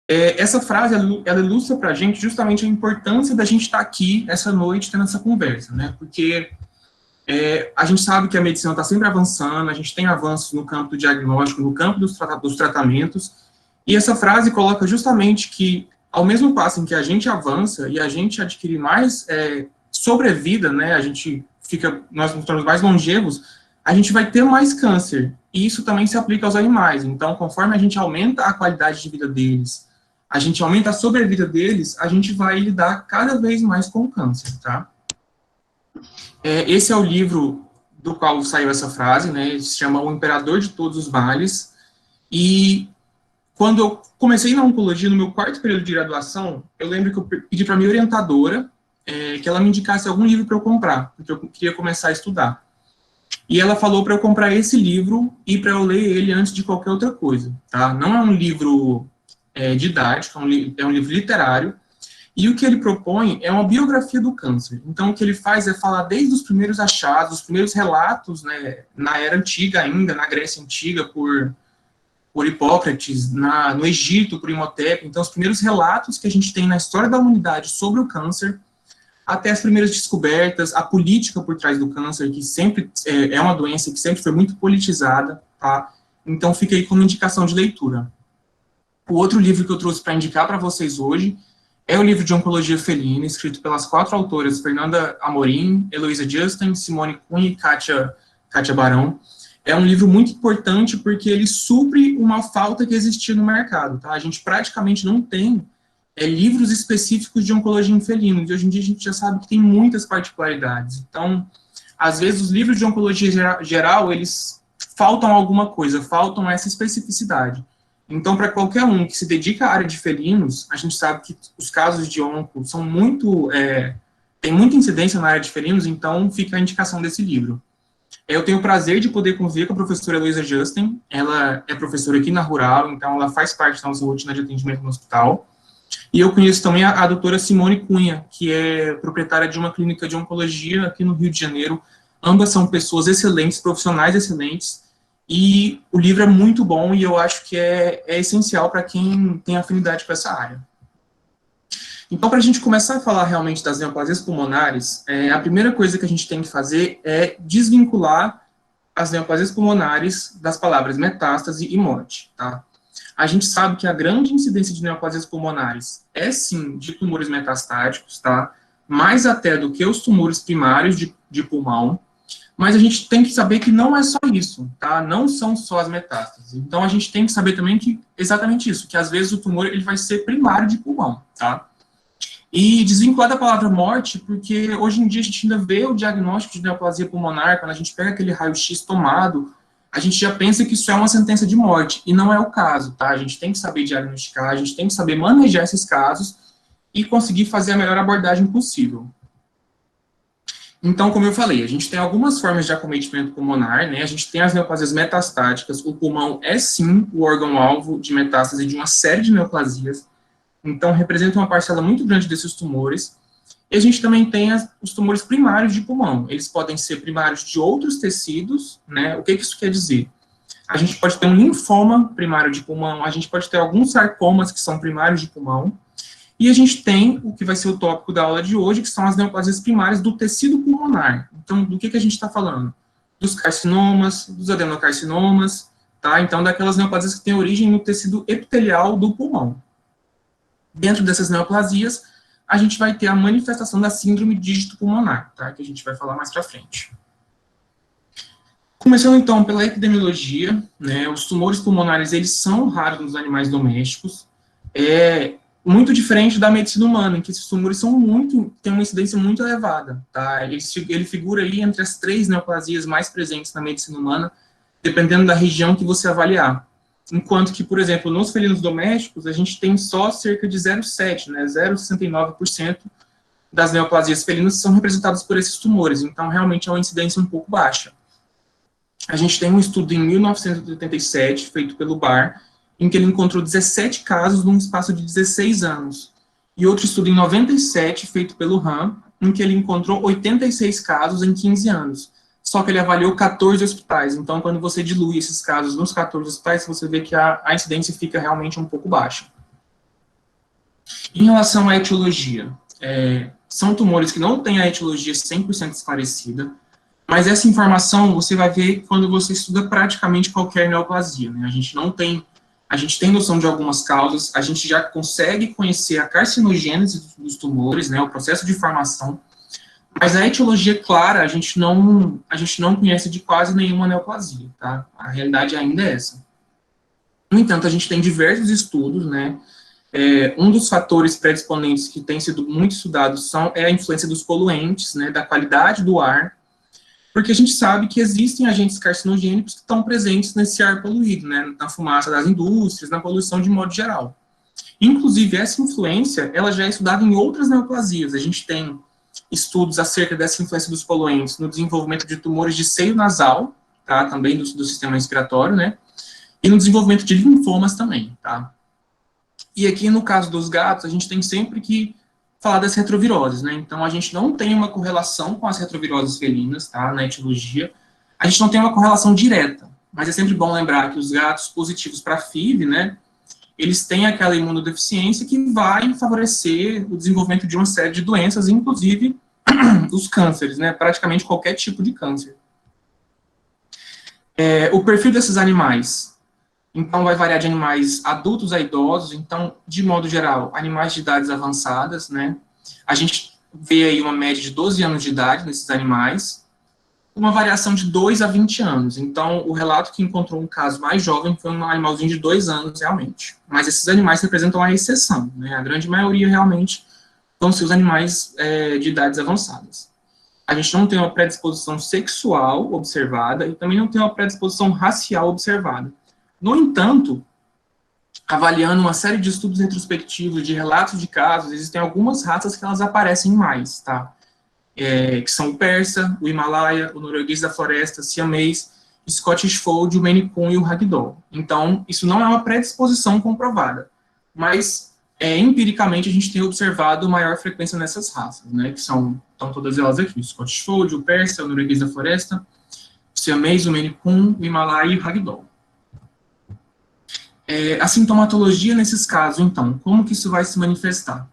Essa frase, ela ilustra para a gente justamente a importância da gente estar aqui essa noite tendo essa conversa, né? Porque a gente sabe que a medicina está sempre avançando, a gente tem avanços no campo do diagnóstico, no campo dos tratamentos, e essa frase coloca justamente que, ao mesmo passo em que a gente avança e a gente adquire mais sobrevida, né, nós nos tornamos mais longevos, a gente vai ter mais câncer, e isso também se aplica aos animais. Então, conforme a gente aumenta a qualidade de vida deles, a gente aumenta a sobrevida deles, a gente vai lidar cada vez mais com o câncer, tá? Esse é o livro do qual saiu essa frase, né? Ele se chama O Imperador de Todos os Males. E quando eu comecei na oncologia, no meu quarto período de graduação, eu lembro que eu pedi para minha orientadora que ela me indicasse algum livro para eu comprar, porque eu queria começar a estudar. E ela falou para eu comprar esse livro e para eu ler ele antes de qualquer outra coisa, tá? Não é um livro didático, é um livro literário. E o que ele propõe é uma biografia do câncer. Então, o que ele faz é falar desde os primeiros achados, os primeiros relatos, né, na era antiga ainda, na Grécia Antiga, por Hipócrates, no Egito, por Imhotep. Então, os primeiros relatos que a gente tem na história da humanidade sobre o câncer, até as primeiras descobertas, a política por trás do câncer, que sempre é uma doença que sempre foi muito politizada, tá? Então, fica aí como indicação de leitura. O outro livro que eu trouxe para indicar para vocês hoje é o livro de Oncologia Felina, escrito pelas 4 autoras, Fernanda Amorim, Heloísa Justin, Simone Cunha e Kátia Barão. É um livro muito importante porque ele supre uma falta que existia no mercado, tá? A gente praticamente não tem livros específicos de oncologia em felinos, e hoje em dia a gente já sabe que tem muitas particularidades. Então, às vezes os livros de oncologia geral, eles faltam alguma coisa, faltam essa especificidade. Então, para qualquer um que se dedica à área de felinos, a gente sabe que os casos de onco são tem muita incidência na área de felinos, então fica a indicação desse livro. Eu tenho o prazer de poder conviver com a professora Heloísa Justin, ela é professora aqui na Rural, então ela faz parte da nossa rotina de atendimento no hospital. E eu conheço também a doutora Simone Cunha, que é proprietária de uma clínica de oncologia aqui no Rio de Janeiro. Ambas são pessoas excelentes, profissionais excelentes, e o livro é muito bom e eu acho que é essencial para quem tem afinidade com essa área. Então, para a gente começar a falar realmente das neoplasias pulmonares, a primeira coisa que a gente tem que fazer é desvincular as neoplasias pulmonares das palavras metástase e morte, tá? A gente sabe que a grande incidência de neoplasias pulmonares é, sim, de tumores metastáticos, tá? Mais até do que os tumores primários de pulmão, mas a gente tem que saber que não é só isso, tá? Não são só as metástases. Então, a gente tem que saber também que, exatamente isso, que às vezes o tumor ele vai ser primário de pulmão, tá? E desvincular da palavra morte, porque hoje em dia a gente ainda vê o diagnóstico de neoplasia pulmonar, quando a gente pega aquele raio-x tomado, a gente já pensa que isso é uma sentença de morte, e não é o caso, tá? A gente tem que saber diagnosticar, a gente tem que saber manejar esses casos e conseguir fazer a melhor abordagem possível. Então, como eu falei, a gente tem algumas formas de acometimento pulmonar, né? A gente tem as neoplasias metastáticas, o pulmão é sim o órgão-alvo de metástase de uma série de neoplasias, então representa uma parcela muito grande desses tumores. E a gente também tem os tumores primários de pulmão, eles podem ser primários de outros tecidos, né? O que isso quer dizer? A gente pode ter um linfoma primário de pulmão, a gente pode ter alguns sarcomas que são primários de pulmão, e a gente tem o que vai ser o tópico da aula de hoje, que são as neoplasias primárias do tecido pulmonar. Então, do que a gente está falando? Dos carcinomas, dos adenocarcinomas, tá? Então, daquelas neoplasias que têm origem no tecido epitelial do pulmão. Dentro dessas neoplasias, a gente vai ter a manifestação da síndrome dígito pulmonar, tá? Que a gente vai falar mais para frente. Começando, então, pela epidemiologia, né? Os tumores pulmonares, eles são raros nos animais domésticos, muito diferente da medicina humana, em que esses tumores têm uma incidência muito elevada, tá? Ele figura aí entre as 3 neoplasias mais presentes na medicina humana, dependendo da região que você avaliar. Enquanto que, por exemplo, nos felinos domésticos, a gente tem só cerca de 0,7%, né, 0,69% das neoplasias felinas são representadas por esses tumores, então realmente é uma incidência um pouco baixa. A gente tem um estudo em 1987, feito pelo Barr, em que ele encontrou 17 casos num espaço de 16 anos. E outro estudo em 97, feito pelo Ham, em que ele encontrou 86 casos em 15 anos. Só que ele avaliou 14 hospitais. Então, quando você dilui esses casos nos 14 hospitais, você vê que a incidência fica realmente um pouco baixa. Em relação à etiologia, são tumores que não têm a etiologia 100% esclarecida, mas essa informação você vai ver quando você estuda praticamente qualquer neoplasia, né? A gente tem noção de algumas causas, a gente já consegue conhecer a carcinogênese dos tumores, né, o processo de formação, mas a etiologia clara a gente não conhece de quase nenhuma neoplasia, tá? A realidade ainda é essa. No entanto, a gente tem diversos estudos, né? Um dos fatores predisponentes que tem sido muito estudado é a influência dos poluentes, né, da qualidade do ar, porque a gente sabe que existem agentes carcinogênicos que estão presentes nesse ar poluído, né, na fumaça das indústrias, na poluição de modo geral. Inclusive, essa influência, ela já é estudada em outras neoplasias. A gente tem estudos acerca dessa influência dos poluentes no desenvolvimento de tumores de seio nasal, tá, também do sistema respiratório, né, e no desenvolvimento de linfomas também, tá. E aqui, no caso dos gatos, a gente tem sempre que falar das retroviroses, né? Então, a gente não tem uma correlação com as retroviroses felinas, tá? Na etiologia. A gente não tem uma correlação direta, mas é sempre bom lembrar que os gatos positivos para FIV, né? Eles têm aquela imunodeficiência que vai favorecer o desenvolvimento de uma série de doenças, inclusive os cânceres, né? Praticamente qualquer tipo de câncer. O perfil desses animais. Então, vai variar de animais adultos a idosos. Então, de modo geral, animais de idades avançadas, né? A gente vê aí uma média de 12 anos de idade nesses animais, uma variação de 2 a 20 anos. Então, o relato que encontrou um caso mais jovem foi um animalzinho de 2 anos, realmente. Mas esses animais representam a exceção, né? A grande maioria, realmente, vão ser os animais de idades avançadas. A gente não tem uma predisposição sexual observada e também não tem uma predisposição racial observada. No entanto, avaliando uma série de estudos retrospectivos, de relatos de casos, existem algumas raças que elas aparecem mais, tá? Que são o persa, o Himalaia, o norueguês da floresta, siamês, Scottish Fold, o Maine Coon e o Ragdoll. Então, isso não é uma predisposição comprovada, mas empiricamente a gente tem observado maior frequência nessas raças, né? Que estão todas elas aqui: o Scottish Fold, o persa, o norueguês da floresta, o siamês, o Maine Coon, o Himalaia e o Ragdoll. A sintomatologia nesses casos, então, como que isso vai se manifestar?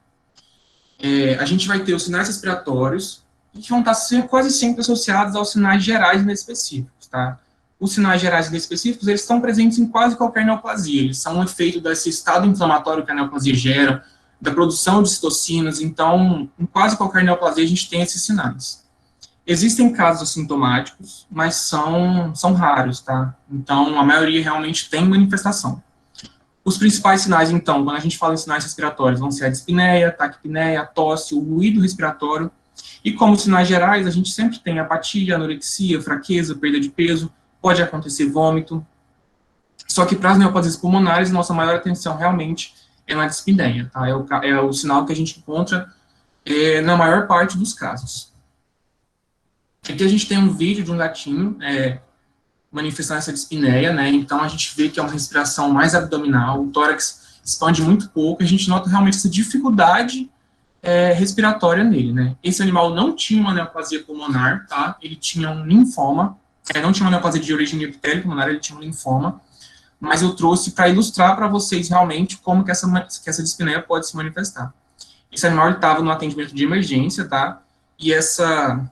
A gente vai ter os sinais respiratórios, que vão estar quase sempre associados aos sinais gerais e inespecíficos, tá? Os sinais gerais e inespecíficos, eles estão presentes em quase qualquer neoplasia, eles são um efeito desse estado inflamatório que a neoplasia gera, da produção de citocinas. Então, em quase qualquer neoplasia a gente tem esses sinais. Existem casos assintomáticos, mas são raros, tá? Então, a maioria realmente tem manifestação. Os principais sinais, então, quando a gente fala em sinais respiratórios, vão ser a dispneia, taquipneia, a tosse, o ruído respiratório. E como sinais gerais, a gente sempre tem apatia, anorexia, fraqueza, perda de peso, pode acontecer vômito. Só que para as neoplasias pulmonares, nossa maior atenção realmente é na dispneia, tá? É o sinal que a gente encontra na maior parte dos casos. Aqui a gente tem um vídeo de um gatinho manifestando essa dispneia, né? Então a gente vê que é uma respiração mais abdominal, o tórax expande muito pouco, a gente nota realmente essa dificuldade respiratória nele, né? Esse animal não tinha uma neoplasia pulmonar, tá? Ele tinha um linfoma, não tinha uma neoplasia de origem de epitélio pulmonar, ele tinha um linfoma, mas eu trouxe para ilustrar para vocês realmente como que essa dispneia pode se manifestar. Esse animal estava no atendimento de emergência, tá? E essa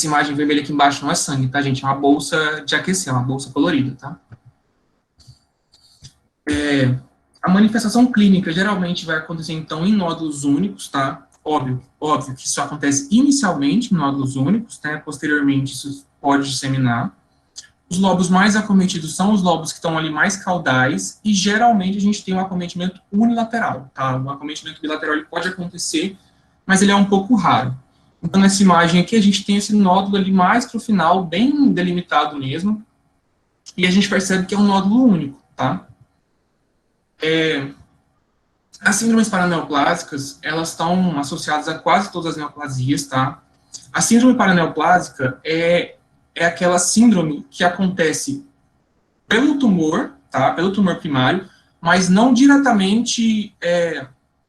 imagem vermelha aqui embaixo não é sangue, tá, gente? É uma bolsa de aquecer, uma bolsa colorida, tá? A manifestação clínica geralmente vai acontecer, então, em nódulos únicos, tá? Óbvio que isso acontece inicialmente em nódulos únicos, né? Posteriormente, isso pode disseminar. Os lobos mais acometidos são os lobos que estão ali mais caudais, e geralmente a gente tem um acometimento unilateral, tá? O acometimento bilateral ele pode acontecer, mas ele é um pouco raro. Então, nessa imagem aqui, a gente tem esse nódulo ali mais para o final, bem delimitado mesmo, e a gente percebe que é um nódulo único, tá? As síndromes paraneoplásicas, elas estão associadas a quase todas as neoplasias, tá? A síndrome paraneoplásica é aquela síndrome que acontece pelo tumor, tá? Pelo tumor primário, mas não diretamente,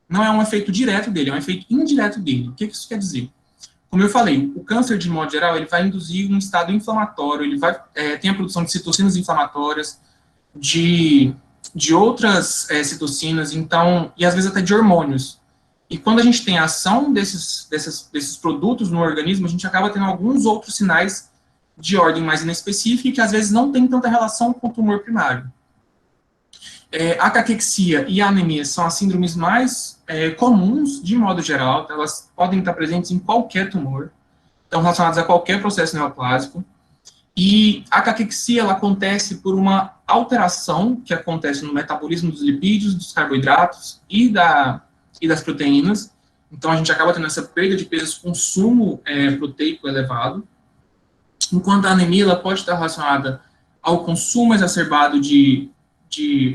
não é um efeito direto dele, é um efeito indireto dele. O que isso quer dizer? Como eu falei, o câncer, de modo geral, ele vai induzir um estado inflamatório, ele vai tem a produção de citocinas inflamatórias, de de outras citocinas, então, e às vezes até de hormônios. E quando a gente tem a ação desses produtos no organismo, a gente acaba tendo alguns outros sinais de ordem mais inespecífica, que às vezes não tem tanta relação com o tumor primário. A caquexia e a anemia são as síndromes mais comuns, de modo geral, elas podem estar presentes em qualquer tumor, estão relacionadas a qualquer processo neoplásico, e a caquexia, ela acontece por uma alteração que acontece no metabolismo dos lipídios, dos carboidratos e das proteínas, então a gente acaba tendo essa perda de peso, esse consumo proteico elevado, enquanto a anemia, ela pode estar relacionada ao consumo exacerbado de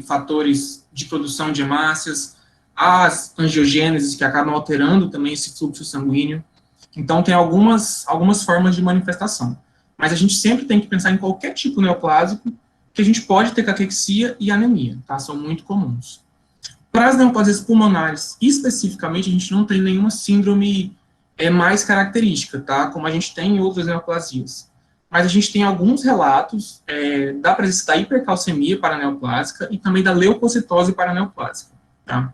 fatores de produção de hemácias, as angiogêneses, que acabam alterando também esse fluxo sanguíneo. Então, tem algumas formas de manifestação. Mas a gente sempre tem que pensar em qualquer tipo neoplásico, que a gente pode ter caquexia e anemia, tá? São muito comuns. Para as neoplasias pulmonares, especificamente, a gente não tem nenhuma síndrome mais característica, tá? Como a gente tem em outras neoplasias. Mas a gente tem alguns relatos da presença da hipercalcemia paraneoplásica e também da leucocitose paraneoplásica, tá?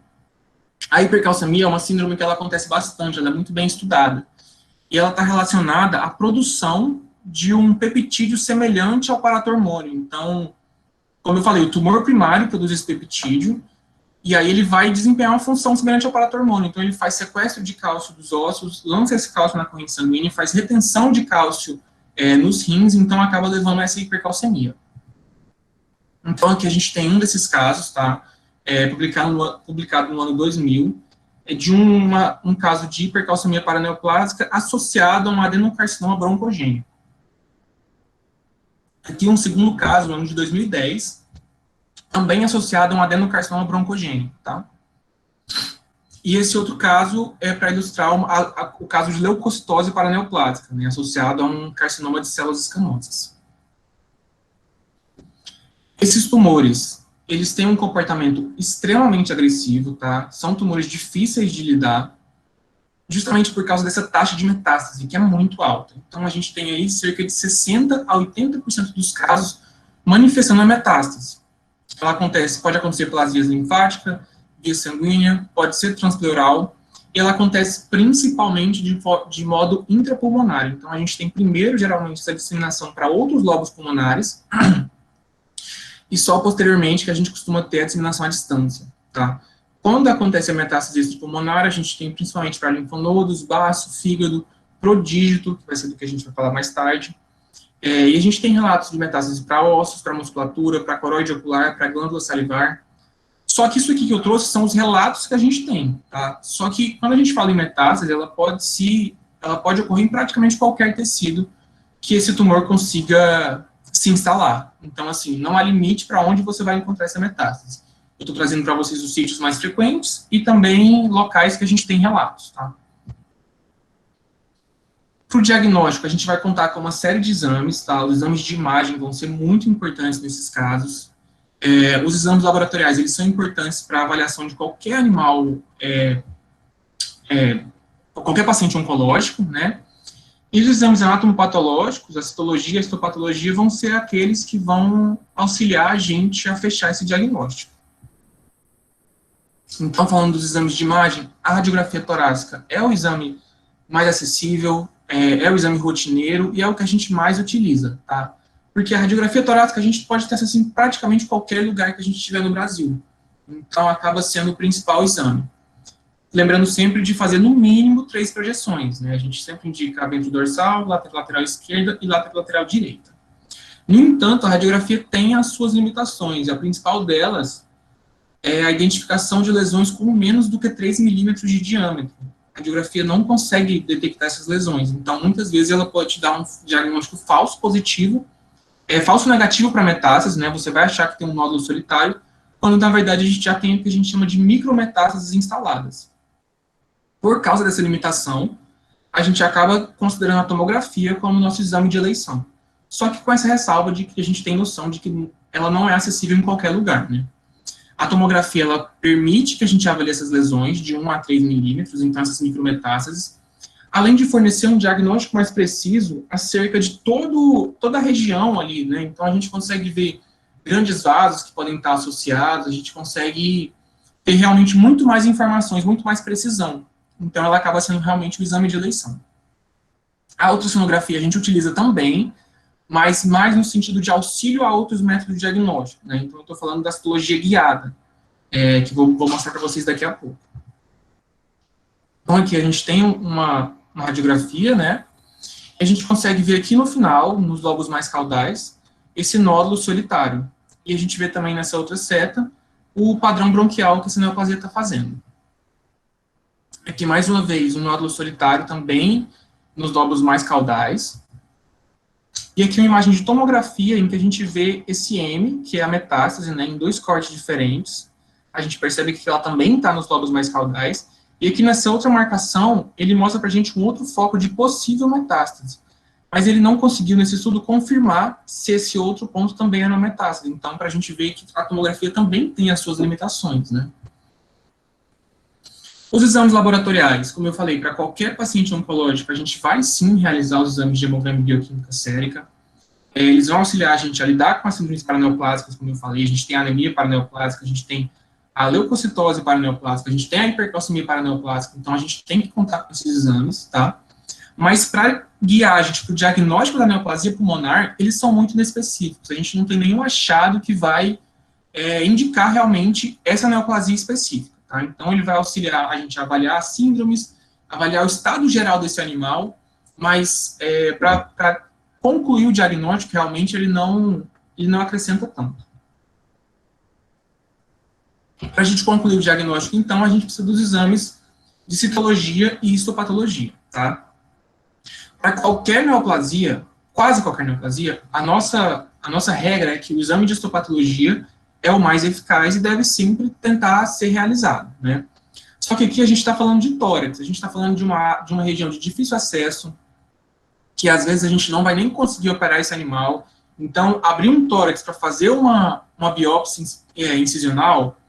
A hipercalcemia é uma síndrome que ela acontece bastante, ela é muito bem estudada. E ela está relacionada à produção de um peptídeo semelhante ao paratormônio. Então, como eu falei, o tumor primário produz esse peptídeo, e aí ele vai desempenhar uma função semelhante ao paratormônio. Então, ele faz sequestro de cálcio dos ossos, lança esse cálcio na corrente sanguínea, faz retenção de cálcio nos rins, então acaba levando a essa hipercalcemia. Então, aqui a gente tem um desses casos, tá? Publicado no ano 2000, de um caso de hipercalcemia paraneoplásica associado a um adenocarcinoma broncogênico. Aqui um segundo caso, no ano de 2010, também associado a um adenocarcinoma broncogênico, tá? E esse outro caso é para ilustrar o caso de leucocitose paraneoplásica, né, associado a um carcinoma de células escamosas. Esses tumores, eles têm um comportamento extremamente agressivo, tá? São tumores difíceis de lidar, justamente por causa dessa taxa de metástase, que é muito alta. Então, a gente tem aí cerca de 60% a 80% dos casos manifestando a metástase. Ela pode acontecer plasia linfática, via sanguínea, pode ser transpleural, e ela acontece principalmente de modo intrapulmonar. Então, a gente tem primeiro, geralmente, essa disseminação para outros lobos pulmonares, e só posteriormente que a gente costuma ter a disseminação à distância, tá? Quando acontece a metástase extrapulmonar, a gente tem principalmente para linfonodos, baço, fígado, prodígito, que vai ser do que a gente vai falar mais tarde. E a gente tem relatos de metástase para ossos, para musculatura, para coroide ocular, para glândula salivar. Só que isso aqui que eu trouxe são os relatos que a gente tem, tá? Só que quando a gente fala em metástase, ela pode ocorrer em praticamente qualquer tecido que esse tumor consiga se instalar. Então, assim, não há limite para onde você vai encontrar essa metástase. Eu estou trazendo para vocês os sítios mais frequentes e também locais que a gente tem relatos, tá? Para o diagnóstico, a gente vai contar com uma série de exames, tá? Os exames de imagem vão ser muito importantes nesses casos. Os exames laboratoriais, eles são importantes para a avaliação de qualquer animal, qualquer paciente oncológico, né? E os exames anatomopatológicos, a citologia e a histopatologia, vão ser aqueles que vão auxiliar a gente a fechar esse diagnóstico. Então, falando dos exames de imagem, a radiografia torácica é o exame mais acessível, é o exame rotineiro e é o que a gente mais utiliza, tá? Porque a radiografia torácica a gente pode ter acesso em praticamente qualquer lugar que a gente estiver no Brasil. Então, acaba sendo o principal exame. Lembrando sempre de fazer, no mínimo, 3 projeções, né? A gente sempre indica ventrodorsal, lateral esquerda e lateral direita. No entanto, a radiografia tem as suas limitações, e a principal delas é a identificação de lesões com menos do que 3 milímetros de diâmetro. A radiografia não consegue detectar essas lesões, então, muitas vezes, ela pode te dar um diagnóstico falso positivo, falso negativo para metástases, né? Você vai achar que tem um nódulo solitário, quando, na verdade, a gente já tem o que a gente chama de micrometástases instaladas. Por causa dessa limitação, a gente acaba considerando a tomografia como nosso exame de eleição. Só que com essa ressalva de que a gente tem noção de que ela não é acessível em qualquer lugar, né? A tomografia, ela permite que a gente avalie essas lesões de 1 a 3 milímetros, então essas micrometástases, além de fornecer um diagnóstico mais preciso acerca de toda a região ali, né? Então a gente consegue ver grandes vasos que podem estar associados, a gente consegue ter realmente muito mais informações, muito mais precisão. Então, ela acaba sendo realmente o exame de eleição. A ultrassonografia a gente utiliza também, mas mais no sentido de auxílio a outros métodos diagnósticos, né? Então, eu estou falando da citologia guiada, que vou mostrar para vocês daqui a pouco. Então, aqui a gente tem uma radiografia, né? A gente consegue ver aqui no final, nos lobos mais caudais, esse nódulo solitário. E a gente vê também nessa outra seta o padrão bronquial que essa neoplasia está fazendo. Aqui, mais uma vez, um nódulo solitário também nos lobos mais caudais. E aqui uma imagem de tomografia em que a gente vê esse M, que é a metástase, né, em 2 cortes diferentes. A gente percebe que ela também está nos lobos mais caudais. E aqui nessa outra marcação, ele mostra para a gente um outro foco de possível metástase. Mas ele não conseguiu, nesse estudo, confirmar se esse outro ponto também era uma metástase. Então, para a gente ver que a tomografia também tem as suas limitações, né? Os exames laboratoriais, como eu falei, para qualquer paciente oncológico, a gente vai sim realizar os exames de hemograma e bioquímica sérica. Eles vão auxiliar a gente a lidar com as síndromes paraneoplásicas, como eu falei, a gente tem a anemia paraneoplásica, a gente tem a leucocitose paraneoplásica, a gente tem a hipercalcemia paraneoplásica, então a gente tem que contar com esses exames, tá? Mas para guiar a gente para o diagnóstico da neoplasia pulmonar, eles são muito inespecíficos, a gente não tem nenhum achado que vai indicar realmente essa neoplasia específica, tá? Então ele vai auxiliar a gente a avaliar as síndromes, avaliar o estado geral desse animal, mas para concluir o diagnóstico, realmente ele não acrescenta tanto. Para a gente concluir o diagnóstico, então, a gente precisa dos exames de citologia e histopatologia, tá? Para qualquer neoplasia, quase qualquer neoplasia, a nossa regra é que o exame de histopatologia é o mais eficaz e deve sempre tentar ser realizado, né? Só que aqui a gente está falando de tórax, a gente está falando de uma região de difícil acesso, que às vezes a gente não vai nem conseguir operar esse animal. Então, abrir um tórax para fazer uma biópsia incisional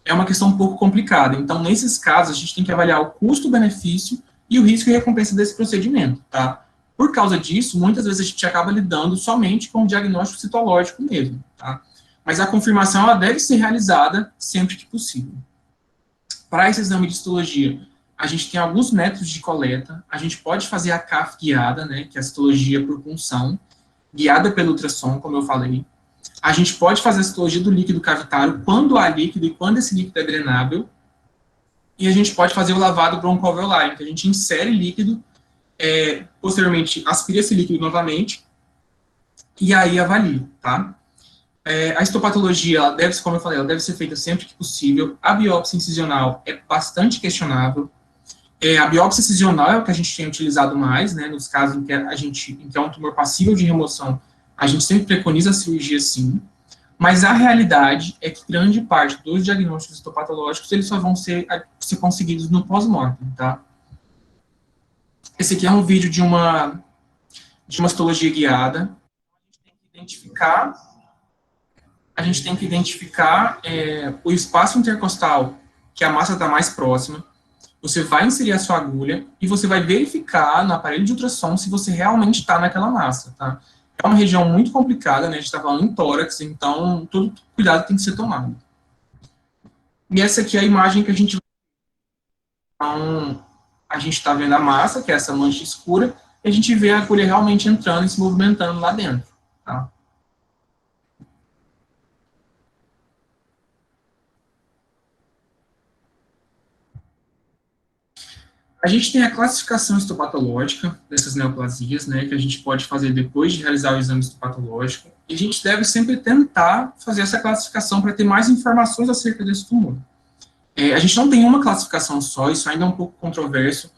é uma questão um pouco complicada. Então, nesses casos, a gente tem que avaliar o custo-benefício e o risco e recompensa desse procedimento, tá? Por causa disso, muitas vezes a gente acaba lidando somente com o diagnóstico citológico mesmo, tá? Mas a confirmação, ela deve ser realizada sempre que possível. Para esse exame de histologia, a gente tem alguns métodos de coleta. A gente pode fazer a CAF guiada, né, que é a citologia por punção, guiada pelo ultrassom, como eu falei. A gente pode fazer a citologia do líquido cavitário quando há líquido e quando esse líquido é drenável. E a gente pode fazer o lavado broncoalveolar, em que a gente insere líquido, posteriormente aspira esse líquido novamente, e aí avalia, tá? A histopatologia, ela deve, como eu falei, ela deve ser feita sempre que possível. A biópsia incisional é bastante questionável. A biópsia incisional é o que a gente tem utilizado mais, né, nos casos em que é um tumor passível de remoção, a gente sempre preconiza a cirurgia sim, mas a realidade é que grande parte dos diagnósticos histopatológicos, eles só vão ser conseguidos no pós-mortem, tá? Esse aqui é um vídeo de uma histologia guiada. A gente tem que identificar o espaço intercostal, que a massa está mais próxima. Você vai inserir a sua agulha e você vai verificar no aparelho de ultrassom se você realmente está naquela massa, tá? É uma região muito complicada, né? A gente está falando em tórax, então todo cuidado tem que ser tomado. E essa aqui é a imagem que a gente... Então, a gente está vendo a massa, que é essa mancha escura, e a gente vê a agulha realmente entrando e se movimentando lá dentro, tá? A gente tem a classificação histopatológica dessas neoplasias, né, que a gente pode fazer depois de realizar o exame histopatológico, e a gente deve sempre tentar fazer essa classificação para ter mais informações acerca desse tumor. A gente não tem uma classificação só, isso ainda é um pouco controverso,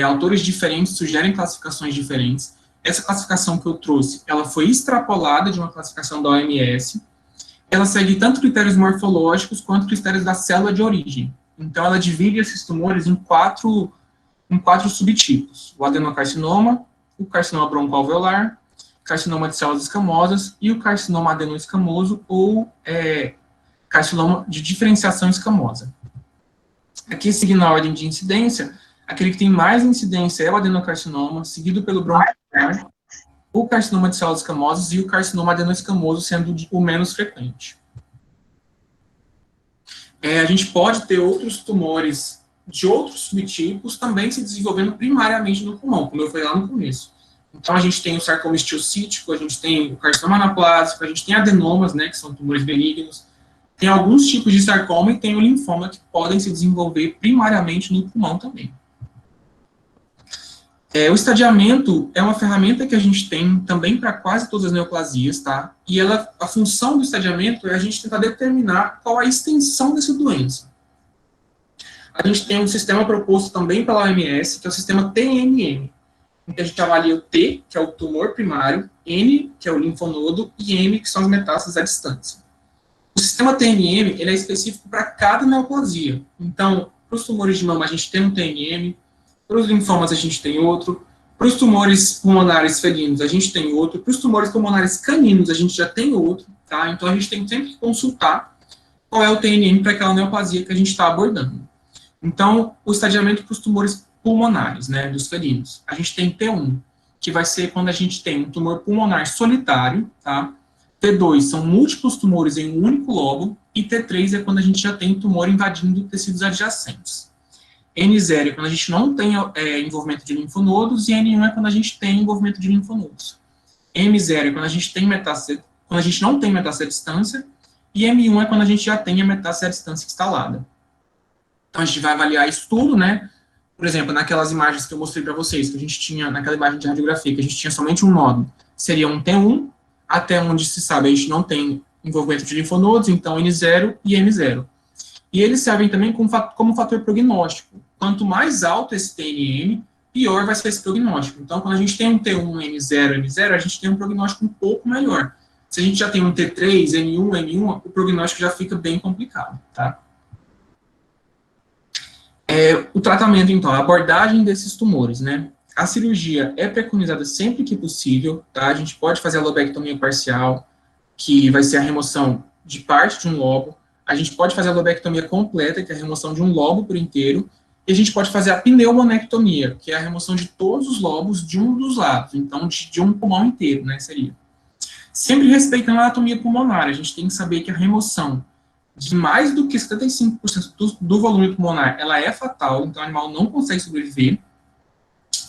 autores diferentes sugerem classificações diferentes. Essa classificação que eu trouxe, ela foi extrapolada de uma classificação da OMS, ela segue tanto critérios morfológicos quanto critérios da célula de origem. Então, ela divide esses tumores em quatro subtipos: o adenocarcinoma, o carcinoma broncoalveolar, carcinoma de células escamosas e o carcinoma adenoescamoso ou carcinoma de diferenciação escamosa. Aqui, seguindo a ordem de incidência, aquele que tem mais incidência é o adenocarcinoma, seguido pelo broncoalveolar, o carcinoma de células escamosas e o carcinoma adenoescamoso sendo o menos frequente. A gente pode ter outros tumores de outros subtipos também se desenvolvendo primariamente no pulmão, como eu falei lá no começo. Então, a gente tem o sarcoma estiocítico, a gente tem o carcinoma anaplásico, a gente tem adenomas, né, que são tumores benignos, tem alguns tipos de sarcoma e tem o linfoma que podem se desenvolver primariamente no pulmão também. O estadiamento é uma ferramenta que a gente tem também para quase todas as neoplasias, tá? E a função do estadiamento é a gente tentar determinar qual a extensão dessa doença. A gente tem um sistema proposto também pela OMS, que é o sistema TNM. Então, a gente avalia o T, que é o tumor primário, N, que é o linfonodo, e M, que são as metástases à distância. O sistema TNM, ele é específico para cada neoplasia. Então, para os tumores de mama, a gente tem um TNM, para os linfomas, a gente tem outro, para os tumores pulmonares felinos, a gente tem outro, para os tumores pulmonares caninos, a gente já tem outro, tá? Então, a gente tem sempre que consultar qual é o TNM para aquela neoplasia que a gente está abordando. Então, o estadiamento para os tumores pulmonares, né, dos felinos. A gente tem T1, que vai ser quando a gente tem um tumor pulmonar solitário, tá? T2 são múltiplos tumores em um único lobo, e T3 é quando a gente já tem tumor invadindo tecidos adjacentes. N0 é quando a gente não tem envolvimento de linfonodos, e N1 é quando a gente tem envolvimento de linfonodos. M0 é quando a gente tem metástase, quando a gente não tem metástase à distância, e M1 é quando a gente já tem a metástase à distância instalada. Então, a gente vai avaliar isso tudo, né? Por exemplo, naquelas imagens que eu mostrei para vocês, que a gente tinha, naquela imagem de radiografia, que a gente tinha somente um nódulo, seria um T1, até onde se sabe, a gente não tem envolvimento de linfonodos, então N0 e M0. E eles servem também como fator prognóstico. Quanto mais alto esse TNM, pior vai ser esse prognóstico. Então, quando a gente tem um T1, M0, M0, a gente tem um prognóstico um pouco melhor. Se a gente já tem um T3, N1, M1, o prognóstico já fica bem complicado, tá? O tratamento, então, a abordagem desses tumores, né? A cirurgia é preconizada sempre que possível, tá? A gente pode fazer a lobectomia parcial, que vai ser a remoção de parte de um lobo. A gente pode fazer a lobectomia completa, que é a remoção de um lobo por inteiro. E a gente pode fazer a pneumonectomia, que é a remoção de todos os lobos de um dos lados. Então, de um pulmão inteiro, né, seria. Sempre respeitando a anatomia pulmonar. A gente tem que saber que a remoção de mais do que 75% do volume pulmonar, ela é fatal, então o animal não consegue sobreviver.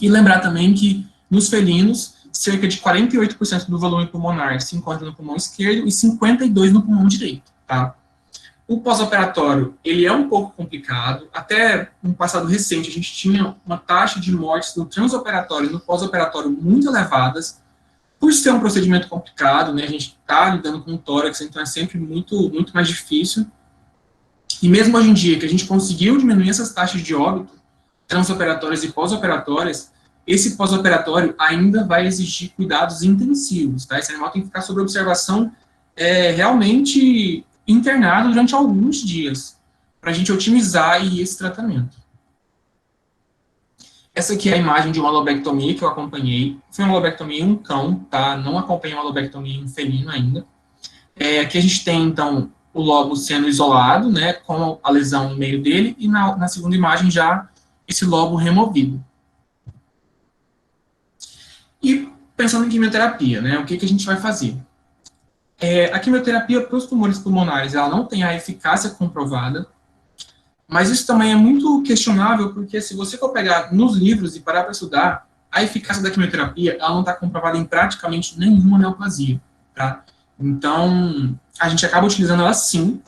E lembrar também que, nos felinos, cerca de 48% do volume pulmonar se encontra no pulmão esquerdo e 52% no pulmão direito, tá? O pós-operatório, ele é um pouco complicado. Até no passado recente, a gente tinha uma taxa de mortes no transoperatório e no pós-operatório muito elevadas, por ser um procedimento complicado, né, a gente está lidando com o tórax, então é sempre muito, muito mais difícil. E mesmo hoje em dia, que a gente conseguiu diminuir essas taxas de óbito, transoperatórias e pós-operatórias, esse pós-operatório ainda vai exigir cuidados intensivos, tá? Esse animal tem que ficar sob observação realmente internado durante alguns dias, para a gente otimizar aí esse tratamento. Essa aqui é a imagem de uma lobectomia que eu acompanhei. Foi uma lobectomia em um cão, tá? Não acompanhei uma lobectomia em um felino ainda. Aqui a gente tem, então, o lobo sendo isolado, né, com a lesão no meio dele, e na segunda imagem já esse lobo removido. E pensando em quimioterapia, né, o que a gente vai fazer? A quimioterapia para os tumores pulmonares, ela não tem a eficácia comprovada, mas isso também é muito questionável, porque se você for pegar nos livros e parar para estudar, a eficácia da quimioterapia, ela não está comprovada em praticamente nenhuma neoplasia, tá? Então, a gente acaba utilizando ela sim,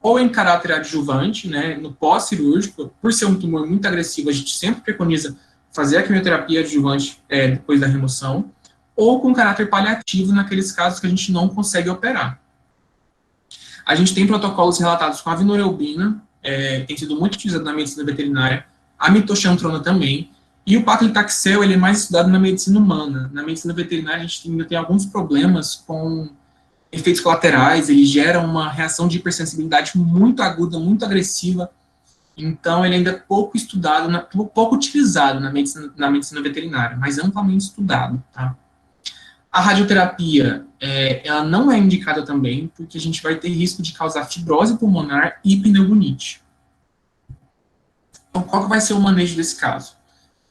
ou em caráter adjuvante, né, no pós-cirúrgico, por ser um tumor muito agressivo, a gente sempre preconiza fazer a quimioterapia adjuvante depois da remoção, ou com caráter paliativo naqueles casos que a gente não consegue operar. A gente tem protocolos relatados com a vinorelbina, tem sido muito utilizado na medicina veterinária, a mitoxantrona também, e o paclitaxel, ele é mais estudado na medicina humana. Na medicina veterinária, a gente ainda tem alguns problemas com efeitos colaterais, ele gera uma reação de hipersensibilidade muito aguda, muito agressiva, então ele ainda é pouco estudado, pouco utilizado na medicina veterinária, mas amplamente estudado, tá? A radioterapia, ela não é indicada também, porque a gente vai ter risco de causar fibrose pulmonar e pneumonite. Então, qual que vai ser o manejo desse caso?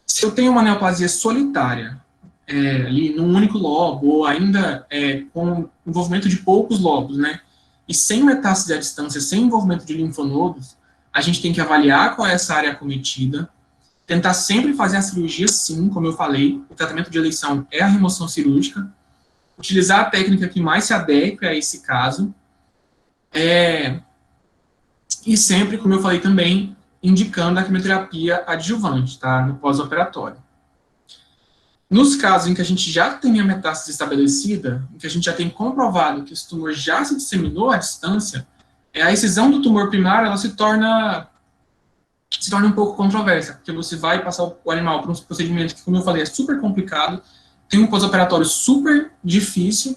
Se eu tenho uma neoplasia solitária, ali num único lobo, ou ainda com envolvimento de poucos lobos, né? E sem metástase à distância, sem envolvimento de linfonodos, a gente tem que avaliar qual é essa área acometida, tentar sempre fazer a cirurgia, sim, como eu falei, o tratamento de eleição é a remoção cirúrgica, utilizar a técnica que mais se adequa a esse caso, e sempre, como eu falei também, indicando a quimioterapia adjuvante, tá, no pós-operatório. Nos casos em que a gente já tem a metástase estabelecida, em que a gente já tem comprovado que esse tumor já se disseminou à distância, a excisão do tumor primário, ela se torna um pouco controversa, porque você vai passar o animal por um procedimento que, como eu falei, é super complicado, tem um pós-operatório super difícil,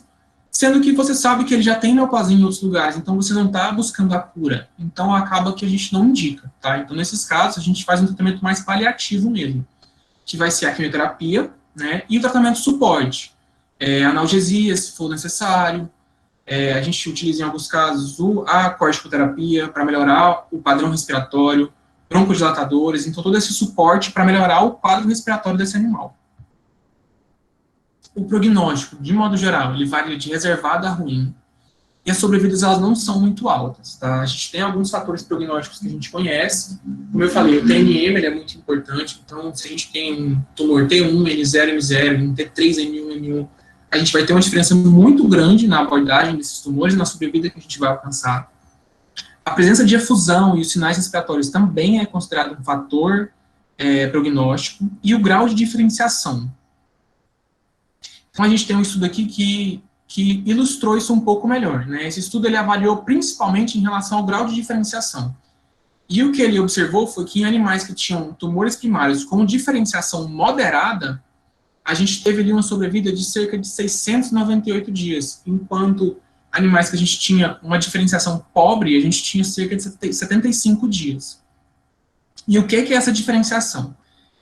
sendo que você sabe que ele já tem neoplasia em outros lugares, então você não está buscando a cura. Então, acaba que a gente não indica, tá? Então, nesses casos, a gente faz um tratamento mais paliativo mesmo, que vai ser a quimioterapia, né, e o tratamento suporte. Analgesia, se for necessário. A gente utiliza, em alguns casos, a corticoterapia para melhorar o padrão respiratório, broncodilatadores, então todo esse suporte para melhorar o quadro respiratório desse animal. O prognóstico, de modo geral, ele varia de reservado a ruim, e as sobrevidas, elas não são muito altas, tá? A gente tem alguns fatores prognósticos que a gente conhece, como eu falei, o TNM, ele é muito importante, então, se a gente tem um tumor T1, N0, M0, um T3, M1, M1, a gente vai ter uma diferença muito grande na abordagem desses tumores, na sobrevida que a gente vai alcançar. A presença de efusão e os sinais respiratórios também é considerado um fator prognóstico, e o grau de diferenciação. Então, a gente tem um estudo aqui que ilustrou isso um pouco melhor, né? Esse estudo, ele avaliou principalmente em relação ao grau de diferenciação. E o que ele observou foi que em animais que tinham tumores primários com diferenciação moderada, a gente teve ali uma sobrevida de cerca de 698 dias, enquanto animais que a gente tinha uma diferenciação pobre, a gente tinha cerca de 75 dias. E o que é essa diferenciação?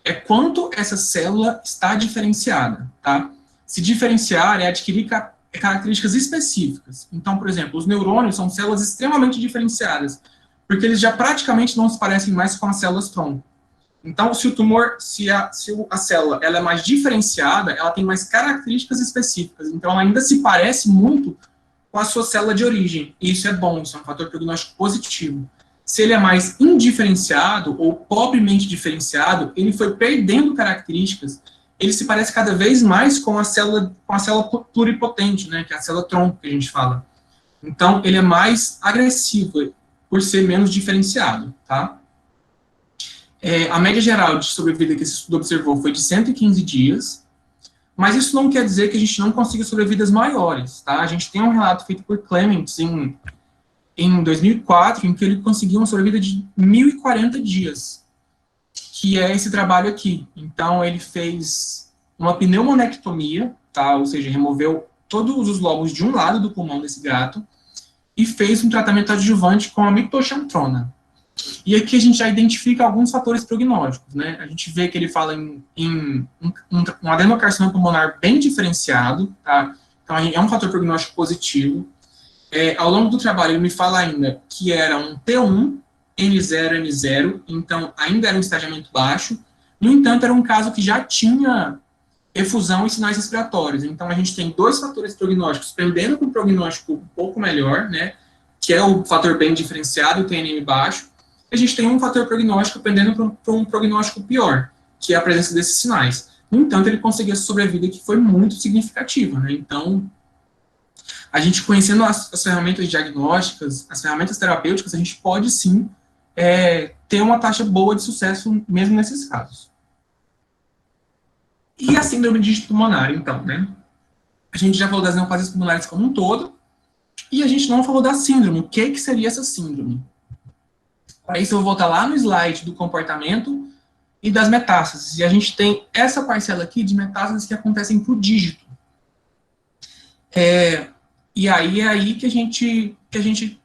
É quanto essa célula está diferenciada, tá? Se diferenciar é adquirir características específicas. Então, por exemplo, os neurônios são células extremamente diferenciadas, porque eles já praticamente não se parecem mais com as células tronco. Então, se o tumor, se a célula ela é mais diferenciada, ela tem mais características específicas. Então, ela ainda se parece muito com a sua célula de origem. E isso é bom, isso é um fator prognóstico positivo. Se ele é mais indiferenciado ou pobremente diferenciado, ele foi perdendo características, ele se parece cada vez mais com a célula pluripotente, né, que é a célula tronco que a gente fala. Então, ele é mais agressivo por ser menos diferenciado, tá? A média geral de sobrevida que esse estudo observou foi de 115 dias, mas isso não quer dizer que a gente não consiga sobrevidas maiores, tá? A gente tem um relato feito por Clements em 2004, em que ele conseguiu uma sobrevida de 1.040 dias, que é esse trabalho aqui. Então, ele fez uma pneumonectomia, tá? Ou seja, removeu todos os lobos de um lado do pulmão desse gato e fez um tratamento adjuvante com a mitoxantrona. E aqui a gente já identifica alguns fatores prognósticos, né? A gente vê que ele fala em um adenocarcinoma pulmonar bem diferenciado, tá? Então, é um fator prognóstico positivo. Ao longo do trabalho, ele me fala ainda que era um T1, N0, M0, então ainda era um estadiamento baixo. No entanto, era um caso que já tinha efusão e sinais respiratórios. Então, a gente tem dois fatores prognósticos pendendo para um prognóstico um pouco melhor, né? Que é o fator bem diferenciado, o TNM baixo. A gente tem um fator prognóstico pendendo para um prognóstico pior, que é a presença desses sinais. No entanto, ele conseguiu essa sobrevida que foi muito significativa, né? Então, a gente conhecendo as ferramentas diagnósticas, as ferramentas terapêuticas, a gente pode sim ter uma taxa boa de sucesso mesmo nesses casos. E a síndrome de dígito pulmonar, então, né? A gente já falou das neoplasias pulmonares como um todo, e a gente não falou da síndrome. O que seria essa síndrome? Para isso, eu vou voltar lá no slide do comportamento e das metástases. E a gente tem essa parcela aqui de metástases que acontecem por dígito. E aí é aí que a gente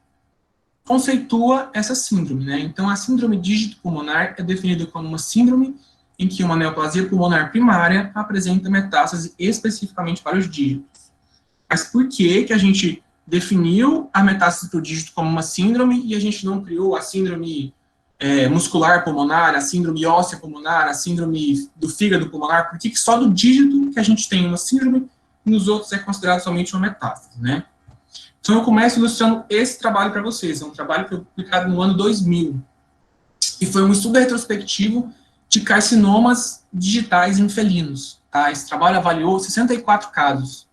conceitua essa síndrome, né? Então, a síndrome de dígito pulmonar é definida como uma síndrome em que uma neoplasia pulmonar primária apresenta metástase especificamente para os dígitos. Mas por que a gente definiu a metástase para o dígito como uma síndrome e a gente não criou a síndrome muscular pulmonar, a síndrome óssea pulmonar, a síndrome do fígado pulmonar, por que só do dígito que a gente tem uma síndrome e nos outros é considerado somente uma metástase, né? Então, eu começo ilustrando esse trabalho para vocês. É um trabalho que foi publicado no ano 2000. E foi um estudo retrospectivo de carcinomas digitais em felinos. Tá? Esse trabalho avaliou 64 casos,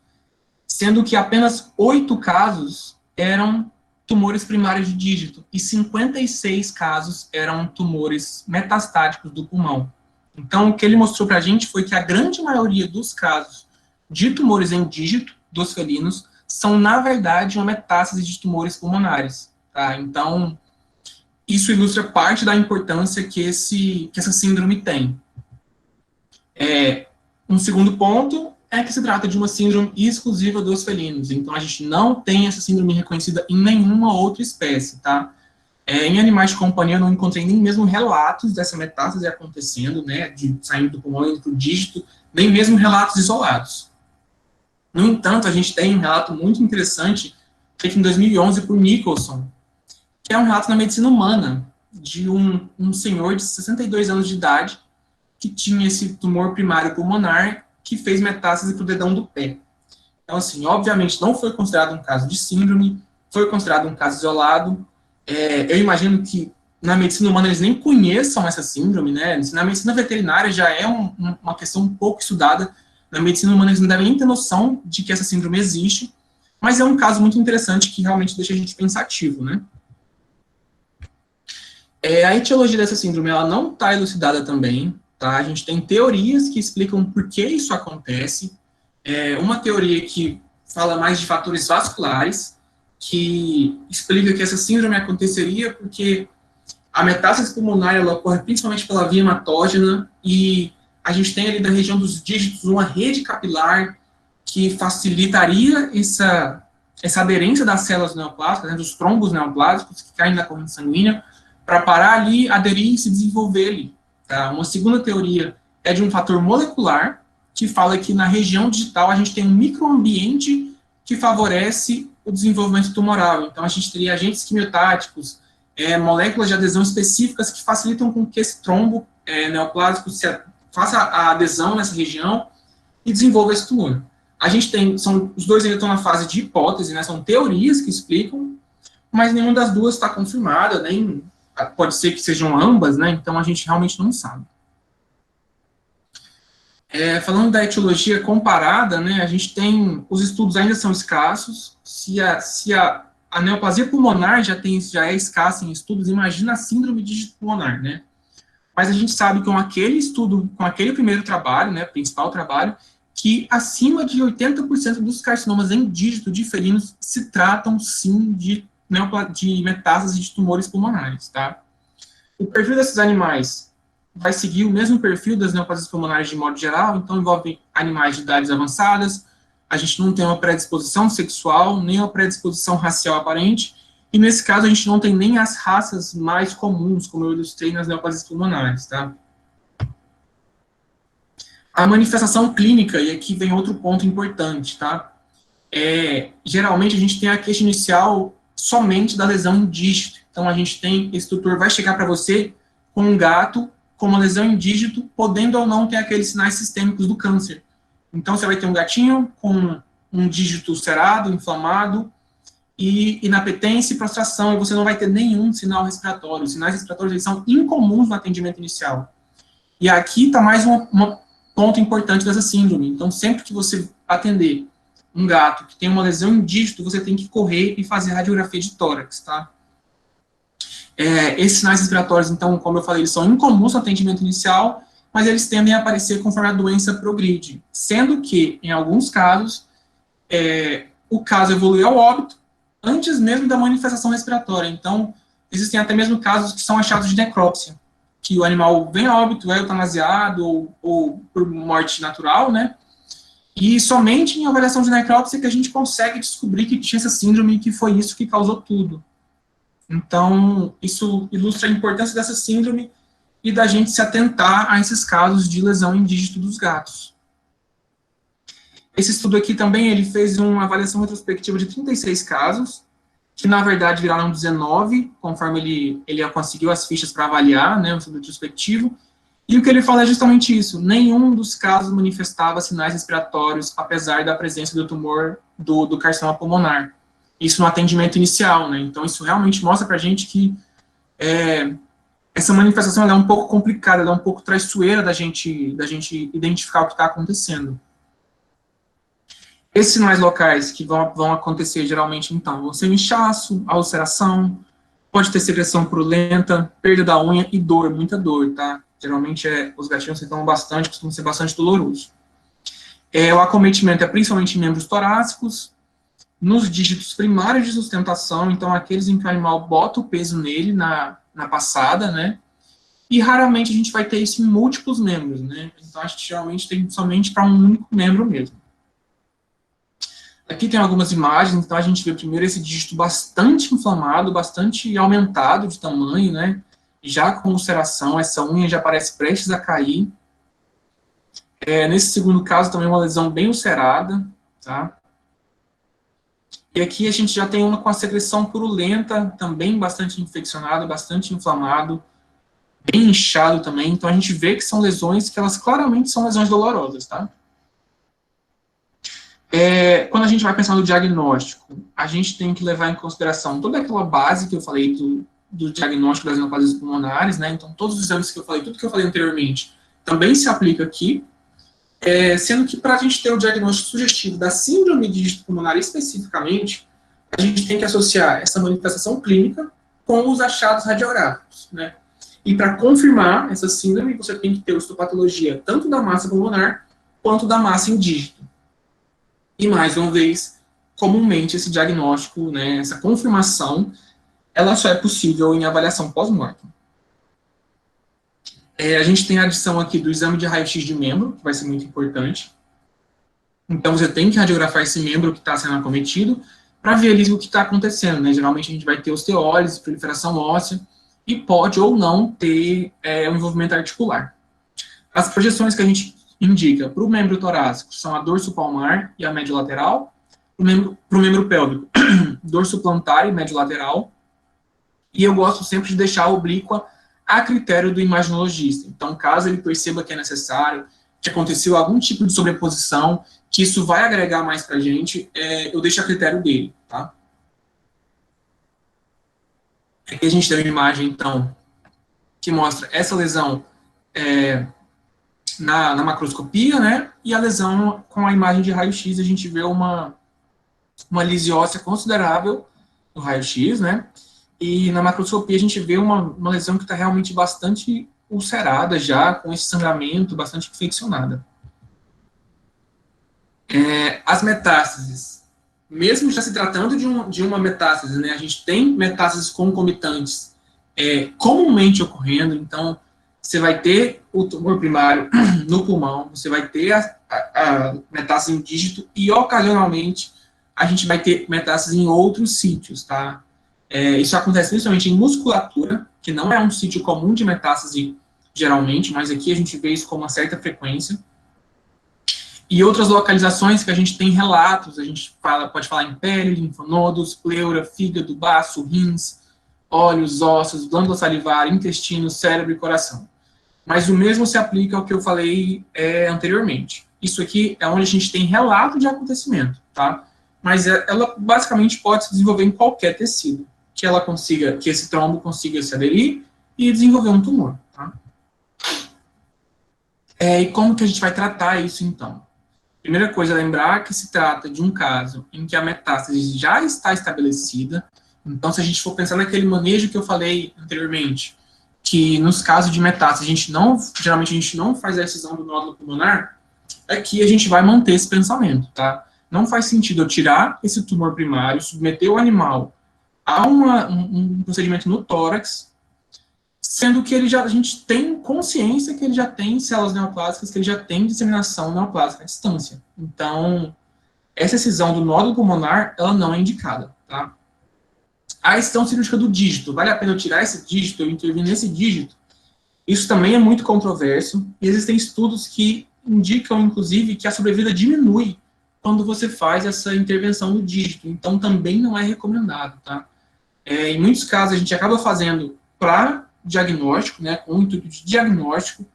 sendo que apenas 8 casos eram tumores primários de dígito e 56 casos eram tumores metastáticos do pulmão. Então, o que ele mostrou para a gente foi que a grande maioria dos casos de tumores em dígito dos felinos são, na verdade, uma metástase de tumores pulmonares. Tá? Então, isso ilustra parte da importância que essa síndrome tem. Um segundo ponto é que se trata de uma síndrome exclusiva dos felinos. Então, a gente não tem essa síndrome reconhecida em nenhuma outra espécie, tá? Em animais de companhia, eu não encontrei nem mesmo relatos dessa metástase acontecendo, né, de saindo do pulmão e indo para o dígito, nem mesmo relatos isolados. No entanto, a gente tem um relato muito interessante, feito em 2011 por Nicholson, que é um relato na medicina humana, de um senhor de 62 anos de idade, que tinha esse tumor primário pulmonar, que fez metástase para o dedão do pé. Então, assim, obviamente não foi considerado um caso de síndrome, foi considerado um caso isolado. Eu imagino que na medicina humana eles nem conheçam essa síndrome, né? Na medicina veterinária já é uma questão um pouco estudada. Na medicina humana eles não devem nem ter noção de que essa síndrome existe, mas é um caso muito interessante que realmente deixa a gente pensativo, né? A etiologia dessa síndrome ela não está elucidada também, tá? A gente tem teorias que explicam por que isso acontece. Uma teoria que fala mais de fatores vasculares, que explica que essa síndrome aconteceria porque a metástase pulmonar ela ocorre principalmente pela via hematógena e a gente tem ali da região dos dígitos uma rede capilar que facilitaria essa aderência das células neoplásicas, né, dos trombos neoplásicos que caem na corrente sanguínea, para parar ali, aderir e se desenvolver ali. Tá? Uma segunda teoria é de um fator molecular, que fala que na região digital a gente tem um microambiente que favorece o desenvolvimento tumoral. Então, a gente teria agentes quimiotáticos, moléculas de adesão específicas que facilitam com que esse trombo neoplásico faça a adesão nessa região e desenvolva esse tumor. A gente tem, os dois ainda estão na fase de hipótese, né, são teorias que explicam, mas nenhuma das duas está confirmada, nem pode ser que sejam ambas, né, então a gente realmente não sabe. Falando da etiologia comparada, né, a gente tem, os estudos ainda são escassos, se a neoplasia pulmonar já é escassa em estudos, imagina a síndrome dígito pulmonar, né? Mas a gente sabe com aquele estudo, com aquele primeiro trabalho, né, principal trabalho, que acima de 80% dos carcinomas em dígito de felinos se tratam, sim, de metástase de tumores pulmonares, tá? O perfil desses animais vai seguir o mesmo perfil das neoplasias pulmonares de modo geral, então envolve animais de idades avançadas, a gente não tem uma predisposição sexual, nem uma predisposição racial aparente, e nesse caso a gente não tem nem as raças mais comuns, como eu ilustrei nas neoplasias pulmonares, tá? A manifestação clínica, e aqui vem outro ponto importante, tá? Geralmente a gente tem a queixa inicial somente da lesão em dígito. Então a gente tem, esse tutor vai chegar para você com um gato com uma lesão em dígito, podendo ou não ter aqueles sinais sistêmicos do câncer. Então você vai ter um gatinho com um dígito ulcerado, inflamado, e inapetência e prostração, e você não vai ter nenhum sinal respiratório. Os sinais respiratórios eles são incomuns no atendimento inicial. E aqui está mais um ponto importante dessa síndrome. Então, sempre que você atender um gato que tem uma lesão em dígito, você tem que correr e fazer radiografia de tórax, tá? Esses sinais respiratórios, então, como eu falei, eles são incomuns no atendimento inicial, mas eles tendem a aparecer conforme a doença progride. Sendo que, em alguns casos, o caso evolui ao óbito, antes mesmo da manifestação respiratória. Então, existem até mesmo casos que são achados de necrópsia, que o animal vem a óbito, é eutanasiado ou por morte natural, né? E somente em avaliação de necrópsia que a gente consegue descobrir que tinha essa síndrome e que foi isso que causou tudo. Então, isso ilustra a importância dessa síndrome e da gente se atentar a esses casos de lesão em dígito dos gatos. Esse estudo aqui também, ele fez uma avaliação retrospectiva de 36 casos, que na verdade viraram 19, conforme ele conseguiu as fichas para avaliar, né, o estudo retrospectivo, e o que ele fala é justamente isso: nenhum dos casos manifestava sinais respiratórios, apesar da presença do tumor do carcinoma pulmonar. Isso no atendimento inicial, né? Então, isso realmente mostra para a gente que essa manifestação ela é um pouco complicada, ela é um pouco traiçoeira da gente identificar o que está acontecendo. Esses sinais locais que vão acontecer geralmente, então, vão ser o inchaço, a ulceração, pode ter secreção purulenta, perda da unha e dor, muita dor, tá? Geralmente os gatinhos reclamam bastante, costumam ser bastante dolorosos. O acometimento é principalmente em membros torácicos, nos dígitos primários de sustentação, então aqueles em que o animal bota o peso nele na passada, né? E raramente a gente vai ter isso em múltiplos membros, né? Então a gente geralmente tem somente para um único membro mesmo. Aqui tem algumas imagens, então a gente vê primeiro esse dígito bastante inflamado, bastante aumentado de tamanho, né? Já com ulceração, essa unha já parece prestes a cair. Nesse segundo caso também uma lesão bem ulcerada, tá? E aqui a gente já tem uma com a secreção purulenta, também bastante infeccionado, bastante inflamado, bem inchado também. Então a gente vê que são lesões que elas claramente são lesões dolorosas, tá? Quando a gente vai pensar no diagnóstico, a gente tem que levar em consideração toda aquela base que eu falei do diagnóstico das neoplasias pulmonares, né? Então, todos os exames que eu falei, tudo que eu falei anteriormente, também se aplica aqui, sendo que para a gente ter o diagnóstico sugestivo da síndrome de dígito pulmonar especificamente, a gente tem que associar essa manifestação clínica com os achados radiográficos, né? E para confirmar essa síndrome, você tem que ter histopatologia tanto da massa pulmonar quanto da massa em dígito. E, mais uma vez, comumente esse diagnóstico, né, essa confirmação, ela só é possível em avaliação pós-mortem. A gente tem a adição aqui do exame de raio-x de membro, que vai ser muito importante. Então, você tem que radiografar esse membro que está sendo acometido para ver ali o que está acontecendo, né? Geralmente, a gente vai ter osteólise, proliferação óssea, e pode ou não ter um envolvimento articular. As projeções que a gente indica para o membro torácico são a dorso palmar e a médio lateral, para o membro pélvico, dorso plantar e médio lateral, e eu gosto sempre de deixar a oblíqua a critério do imaginologista. Então, caso ele perceba que é necessário, que aconteceu algum tipo de sobreposição, que isso vai agregar mais para a gente, eu deixo a critério dele, tá? Aqui a gente tem uma imagem, então, que mostra essa lesão na macroscopia, né? E a lesão com a imagem de raio-x, a gente vê uma lisiócia considerável no raio-x, né? E na macroscopia a gente vê uma lesão que está realmente bastante ulcerada já, com esse sangramento, bastante infeccionada. As metástases, mesmo já se tratando de uma metástase, né? A gente tem metástases concomitantes comumente ocorrendo, então você vai ter o tumor primário no pulmão, você vai ter a metástase em dígito e, ocasionalmente, a gente vai ter metástase em outros sítios, tá? Isso acontece principalmente em musculatura, que não é um sítio comum de metástase, geralmente, mas aqui a gente vê isso com uma certa frequência. E outras localizações que a gente tem relatos, a gente pode falar em pele, linfonodos, pleura, fígado, baço, rins, olhos, ossos, glândula salivar, intestino, cérebro e coração. Mas o mesmo se aplica ao que eu falei anteriormente. Isso aqui é onde a gente tem relato de acontecimento, tá? Mas ela basicamente pode se desenvolver em qualquer tecido, que esse trombo consiga se aderir e desenvolver um tumor, tá? E como que a gente vai tratar isso, então? Primeira coisa, lembrar que se trata de um caso em que a metástase já está estabelecida. Então, se a gente for pensar naquele manejo que eu falei anteriormente, que nos casos de metástase, geralmente a gente não faz a excisão do nódulo pulmonar, aqui a gente vai manter esse pensamento, tá? Não faz sentido eu tirar esse tumor primário, submeter o animal a um procedimento no tórax, sendo que a gente tem consciência que ele já tem células neoplásicas, que ele já tem disseminação neoplásica à distância. Então, essa excisão do nódulo pulmonar, ela não é indicada, tá? A excisão cirúrgica do dígito, vale a pena eu tirar esse dígito, eu intervir nesse dígito? Isso também é muito controverso, e existem estudos que indicam, inclusive, que a sobrevida diminui quando você faz essa intervenção no dígito. Então, também não é recomendado, tá? Em muitos casos, a gente acaba fazendo para diagnóstico, né, com o intuito de diagnóstico,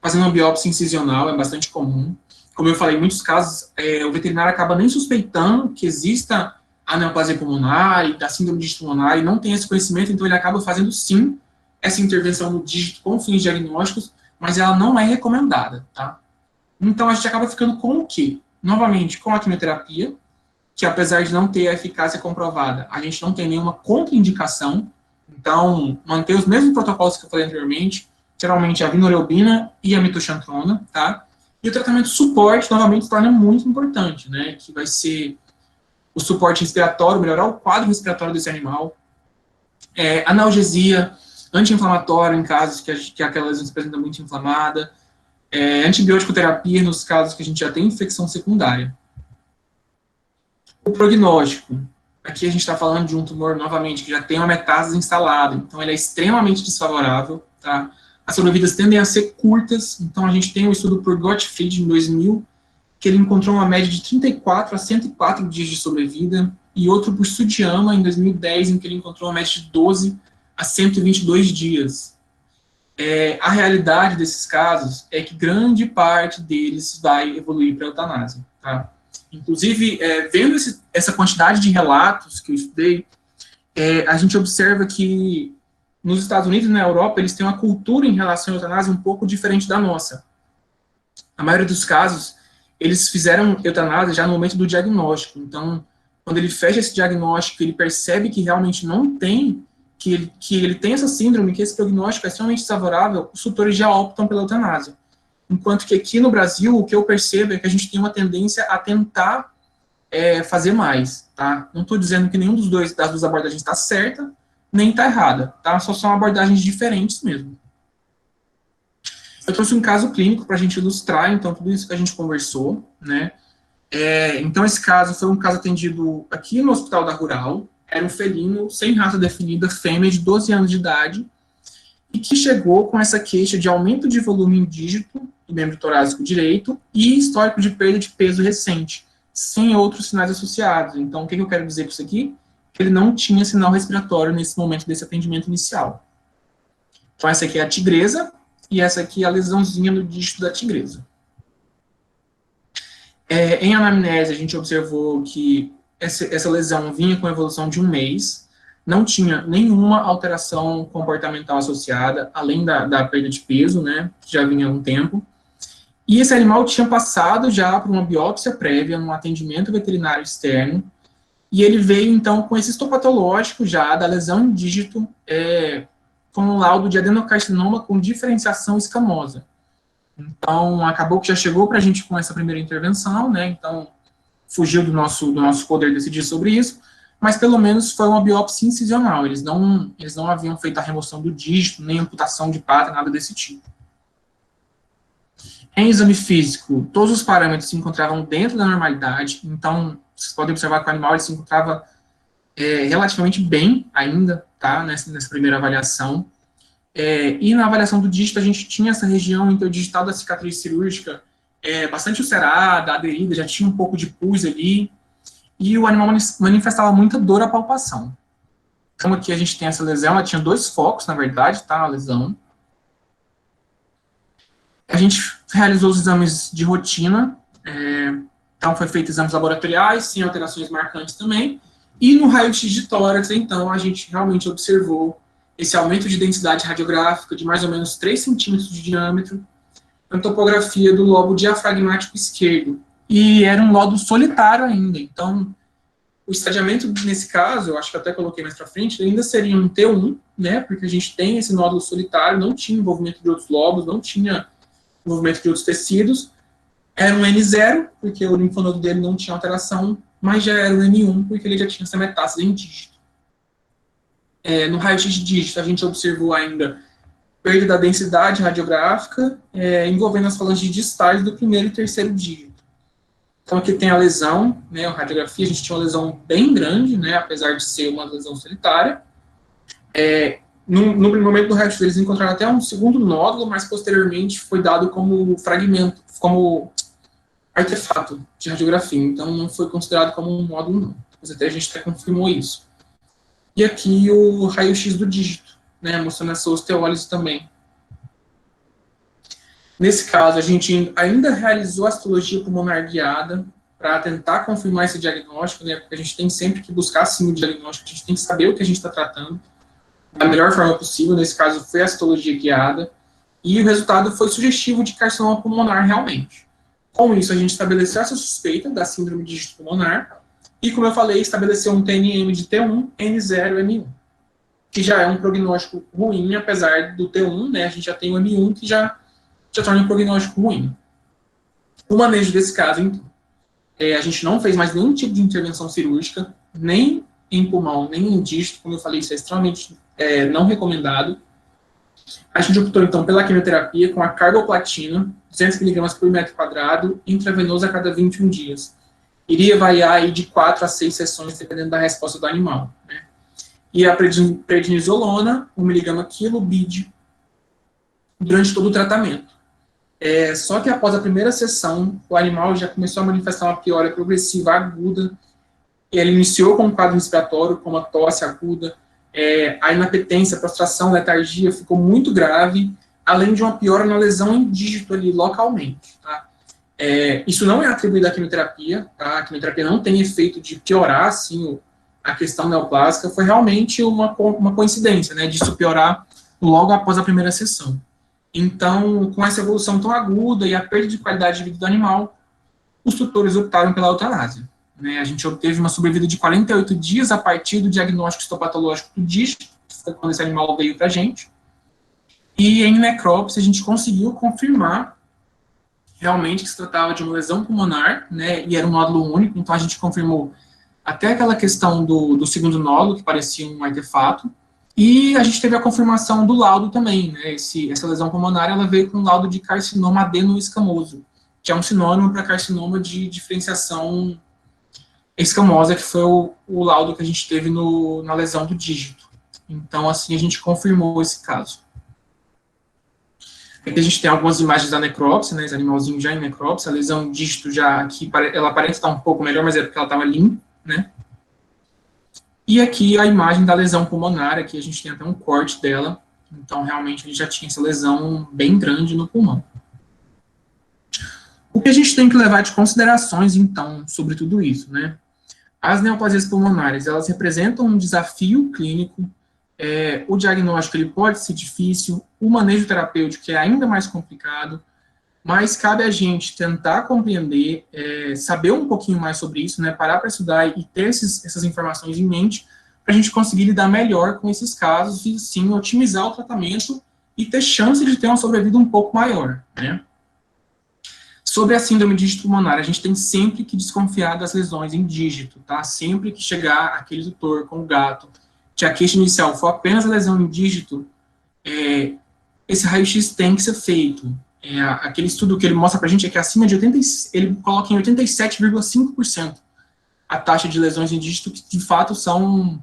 fazendo uma biópsia incisional, é bastante comum. Como eu falei, em muitos casos, o veterinário acaba nem suspeitando que exista a neoplasia pulmonar e da síndrome de dígito pulmonar e não tem esse conhecimento, então ele acaba fazendo, sim, essa intervenção no dígito com fins diagnósticos, mas ela não é recomendada, tá? Então, a gente acaba ficando com o quê? Novamente, com a quimioterapia, que apesar de não ter a eficácia comprovada, a gente não tem nenhuma contraindicação. Então, manter os mesmos protocolos que eu falei anteriormente, geralmente a vinorelbina e a mitoxantrona, tá? E o tratamento suporte, novamente, se torna muito importante, né? Que vai ser o suporte respiratório, melhorar o quadro respiratório desse animal, analgesia, anti-inflamatório em casos que aquela lesão se apresenta muito inflamada, antibiótico terapia nos casos que a gente já tem infecção secundária. O prognóstico. Aqui a gente está falando de um tumor, novamente, que já tem uma metástase instalada, então ele é extremamente desfavorável, tá? As sobrevidas tendem a ser curtas, então a gente tem um estudo por Gottfried, em 2000, que ele encontrou uma média de 34 a 104 dias de sobrevida, e outro por Sudiyama, em 2010, em que ele encontrou uma média de 12 a 122 dias. A realidade desses casos é que grande parte deles vai evoluir para a eutanásia, tá? Inclusive, vendo essa quantidade de relatos que eu estudei, a gente observa que nos Estados Unidos e na Europa, eles têm uma cultura em relação à eutanásia um pouco diferente da nossa. A maioria dos casos, eles fizeram eutanásia já no momento do diagnóstico. Então, quando ele fecha esse diagnóstico, ele percebe que realmente não tem, que ele tem essa síndrome, que esse prognóstico é extremamente desfavorável, os tutores já optam pela eutanásia. Enquanto que aqui no Brasil, o que eu percebo é que a gente tem uma tendência a tentar fazer mais, tá? Não estou dizendo que nenhum das duas abordagens está certa, nem está errada, tá? Só são abordagens diferentes mesmo. Eu trouxe um caso clínico para a gente ilustrar, então, tudo isso que a gente conversou, né? Então, esse caso foi um caso atendido aqui no Hospital da Rural, era um felino sem raça definida, fêmea de 12 anos de idade, e que chegou com essa queixa de aumento de volume indígito do membro torácico direito e histórico de perda de peso recente, sem outros sinais associados. Então, o que eu quero dizer com isso aqui? Que ele não tinha sinal respiratório nesse momento desse atendimento inicial. Então, essa aqui é a tigresa, e essa aqui é a lesãozinha no dígito da tigresa. Em anamnese, a gente observou que essa lesão vinha com evolução de 1 mês, não tinha nenhuma alteração comportamental associada, além da perda de peso, né, que já vinha há um tempo. E esse animal tinha passado já por uma biópsia prévia, num atendimento veterinário externo, e ele veio, então, com esse histopatológico já da lesão em dígito, com um laudo de adenocarcinoma com diferenciação escamosa. Então, acabou que já chegou para a gente com essa primeira intervenção, né, então, fugiu do nosso poder decidir sobre isso, mas pelo menos foi uma biópsia incisional, eles não haviam feito a remoção do dígito, nem amputação de pata, nada desse tipo. Em exame físico, todos os parâmetros se encontravam dentro da normalidade, então, vocês podem observar que o animal ele se encontrava relativamente bem ainda, tá, nessa primeira avaliação. E na avaliação do dígito, a gente tinha essa região interdigital da cicatriz cirúrgica bastante ulcerada, aderida, já tinha um pouco de pus ali, e o animal manifestava muita dor à palpação. Então, aqui a gente tem essa lesão, ela tinha 2 focos, na verdade, tá, a lesão. A gente realizou os exames de rotina, então foi feito exames laboratoriais, sem alterações marcantes também, e no raio-x de tórax, então, a gente realmente observou esse aumento de densidade radiográfica de mais ou menos 3 centímetros de diâmetro, na topografia do lobo diafragmático esquerdo. E era um nódulo solitário ainda, então, o estadiamento nesse caso, eu acho que até coloquei mais para frente, ainda seria um T1, né, porque a gente tem esse nódulo solitário, não tinha envolvimento de outros lobos, não tinha envolvimento de outros tecidos, era um N0, porque o linfonodo dele não tinha alteração, mas já era um N1, porque ele já tinha essa metástase em dígito. No raio-x de dígito, a gente observou ainda perda da densidade radiográfica, envolvendo as falanges distais do primeiro e terceiro dígito. Então, aqui tem a lesão, né, a radiografia, a gente tinha uma lesão bem grande, né, apesar de ser uma lesão solitária. No momento do raio-x, eles encontraram até um segundo nódulo, mas posteriormente foi dado como fragmento, como artefato de radiografia, então não foi considerado como um nódulo, não. Mas até a gente até confirmou isso. E aqui o raio-x do dígito, né, mostrando essa osteólise também. Nesse caso, a gente ainda realizou a citologia pulmonar guiada para tentar confirmar esse diagnóstico, né, porque a gente tem sempre que buscar, sim, o diagnóstico, a gente tem que saber o que a gente está tratando da melhor forma possível. Nesse caso, foi a citologia guiada, e o resultado foi sugestivo de carcinoma pulmonar realmente. Com isso, a gente estabeleceu essa suspeita da síndrome de dígito pulmonar, e, como eu falei, estabeleceu um TNM de T1, N0, M1, que já é um prognóstico ruim, apesar do T1, né, a gente já tem o M1, que já torna um prognóstico ruim. O manejo desse caso, então, a gente não fez mais nenhum tipo de intervenção cirúrgica, nem em pulmão, nem em dígito, como eu falei, isso é extremamente não recomendado. A gente optou, então, pela quimioterapia com a carboplatina, 200 mg por metro quadrado, intravenoso a cada 21 dias. Iria variar aí de 4 a 6 sessões, dependendo da resposta do animal, né? E a prednisolona, 1 mg quilo BID, durante todo o tratamento. Só que após a primeira sessão, o animal já começou a manifestar uma piora progressiva aguda. Ele iniciou com um quadro respiratório, como a tosse aguda, a inapetência, a prostração, a letargia ficou muito grave, além de uma piora na lesão em dígito ali localmente. Tá? Isso não é atribuído à quimioterapia, tá? A quimioterapia não tem efeito de piorar assim, a questão neoplásica, foi realmente uma coincidência, né, disso piorar logo após a primeira sessão. Então, com essa evolução tão aguda e a perda de qualidade de vida do animal, os tutores optaram pela eutanásia. Né? A gente obteve uma sobrevida de 48 dias a partir do diagnóstico histopatológico do dígito, que foi quando esse animal veio para a gente. E em necrópsia, a gente conseguiu confirmar realmente que se tratava de uma lesão pulmonar, né, e era um nódulo único, então a gente confirmou até aquela questão do segundo nódulo, que parecia um artefato, e a gente teve a confirmação do laudo também, né, essa lesão pulmonar, ela veio com um laudo de carcinoma adenoescamoso, que é um sinônimo para carcinoma de diferenciação escamosa, que foi o laudo que a gente teve na lesão do dígito. Então, assim, a gente confirmou esse caso. Aqui a gente tem algumas imagens da necrópsia, né, esse animalzinho já em necrópsia, a lesão dígito já aqui, ela parece estar um pouco melhor, mas é porque ela estava limpa, né. E aqui a imagem da lesão pulmonar, aqui a gente tem até um corte dela, então realmente a gente já tinha essa lesão bem grande no pulmão. O que a gente tem que levar de considerações, então, sobre tudo isso, né? As neoplasias pulmonares, elas representam um desafio clínico, o diagnóstico ele pode ser difícil, o manejo terapêutico é ainda mais complicado, mas cabe a gente tentar compreender, saber um pouquinho mais sobre isso, né, parar para estudar e ter essas informações em mente, para a gente conseguir lidar melhor com esses casos e, sim, otimizar o tratamento e ter chance de ter uma sobrevida um pouco maior, né. Sobre a síndrome de dígito pulmonar, a gente tem sempre que desconfiar das lesões em dígito, tá? Sempre que chegar aquele tutor com o gato, que a queixa inicial for apenas a lesão em dígito, esse raio-x tem que ser feito. Aquele estudo que ele mostra pra gente é que acima de 80, ele coloca em 87,5% a taxa de lesões em dígito que de fato são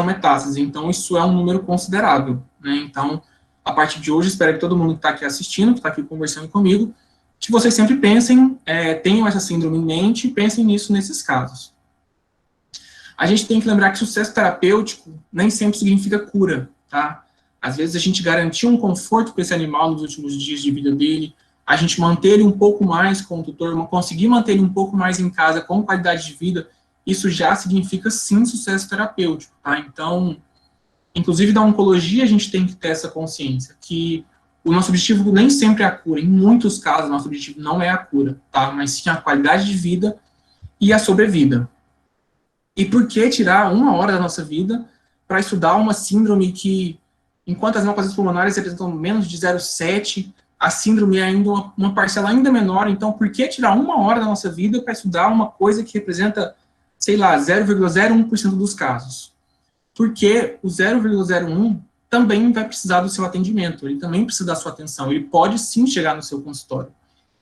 metástases. Então, isso é um número considerável, né? Então, a partir de hoje, espero que todo mundo que está aqui assistindo, que está aqui conversando comigo, que vocês sempre pensem, tenham essa síndrome em mente e pensem nisso nesses casos. A gente tem que lembrar que sucesso terapêutico nem sempre significa cura, tá? Às vezes a gente garantir um conforto para esse animal nos últimos dias de vida dele, a gente manter ele um pouco mais com o tutor, conseguir manter ele um pouco mais em casa com qualidade de vida, isso já significa sim sucesso terapêutico, tá? Então, inclusive da oncologia a gente tem que ter essa consciência, que o nosso objetivo nem sempre é a cura. Em muitos casos, o nosso objetivo não é a cura, tá? Mas sim a qualidade de vida e a sobrevida. E por que tirar 1 hora da nossa vida para estudar uma síndrome que, enquanto as neoplasias pulmonares representam menos de 0,7, a síndrome é ainda uma parcela ainda menor, então por que tirar 1 hora da nossa vida para estudar uma coisa que representa, sei lá, 0,01% dos casos? Porque o 0,01 também vai precisar do seu atendimento, ele também precisa da sua atenção, ele pode sim chegar no seu consultório.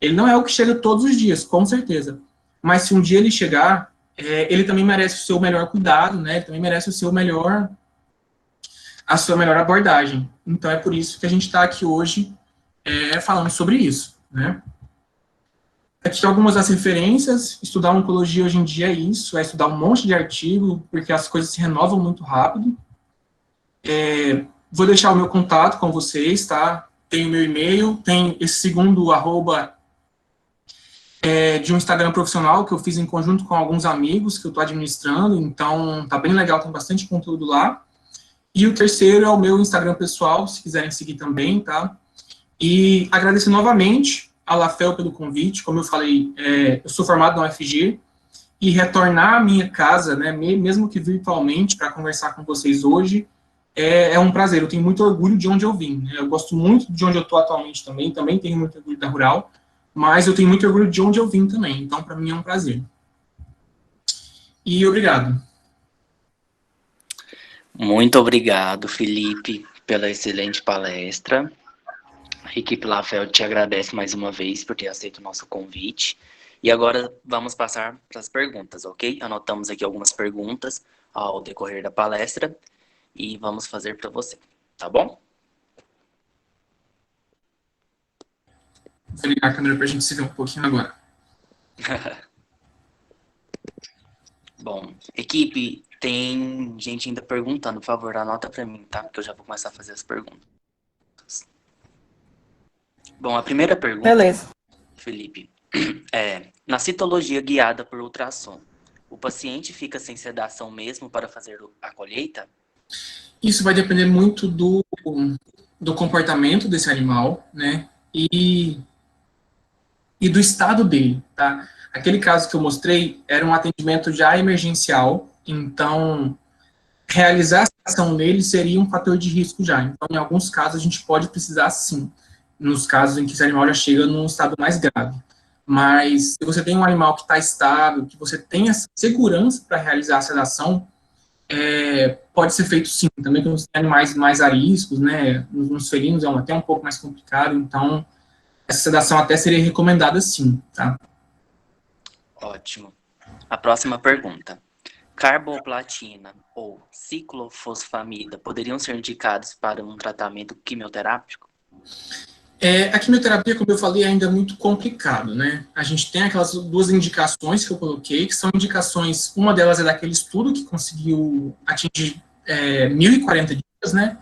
Ele não é o que chega todos os dias, com certeza, mas se um dia ele chegar, ele também merece o seu melhor cuidado, né, ele também merece a sua melhor abordagem. Então é por isso que a gente está aqui hoje falando sobre isso, né. Aqui algumas das referências. Estudar oncologia hoje em dia é isso, é estudar um monte de artigo, porque as coisas se renovam muito rápido. Vou deixar o meu contato com vocês, tá? Tem o meu e-mail, tem esse segundo arroba de um Instagram profissional que eu fiz em conjunto com alguns amigos que eu estou administrando, então tá bem legal, tem bastante conteúdo lá. E o terceiro é o meu Instagram pessoal, se quiserem seguir também, tá? E agradecer novamente a Lafel pelo convite, como eu falei, eu sou formado na UFG, e retornar à minha casa, né, mesmo que virtualmente, para conversar com vocês hoje, é um prazer. Eu tenho muito orgulho de onde eu vim, né? Eu gosto muito de onde eu estou atualmente também tenho muito orgulho da Rural, mas eu tenho muito orgulho de onde eu vim também, então para mim é um prazer. E obrigado. Muito obrigado, Felipe, pela excelente palestra. A equipe Lafel te agradece mais uma vez por ter aceito o nosso convite. E agora vamos passar para as perguntas, ok? Anotamos aqui algumas perguntas ao decorrer da palestra e vamos fazer para você, tá bom? Vou ligar a câmera para a gente se ver um pouquinho agora. Bom, equipe, tem gente ainda perguntando, por favor, anota para mim, tá? Porque eu já vou começar a fazer as perguntas. Bom, a primeira pergunta, Beleza. Felipe, na citologia guiada por ultrassom, o paciente fica sem sedação mesmo para fazer a colheita? Isso vai depender muito do comportamento desse animal, né, e do estado dele, tá? Aquele caso que eu mostrei era um atendimento já emergencial, então realizar a ação nele seria um fator de risco já. Então, em alguns casos, a gente pode precisar sim, nos casos em que esse animal já chega num estado mais grave. Mas se você tem um animal que está estável, que você tem essa segurança para realizar a sedação, pode ser feito sim. Também quando você tem animais mais ariscos, né, nos felinos é até um pouco mais complicado, então essa sedação até seria recomendada sim, tá? Ótimo. A próxima pergunta. Carboplatina ou ciclofosfamida poderiam ser indicados para um tratamento quimioterápico? A quimioterapia, como eu falei, é ainda muito complicado, né? A gente tem aquelas duas indicações que eu coloquei, que são indicações, uma delas é daquele estudo que conseguiu atingir 1.040 dias, né?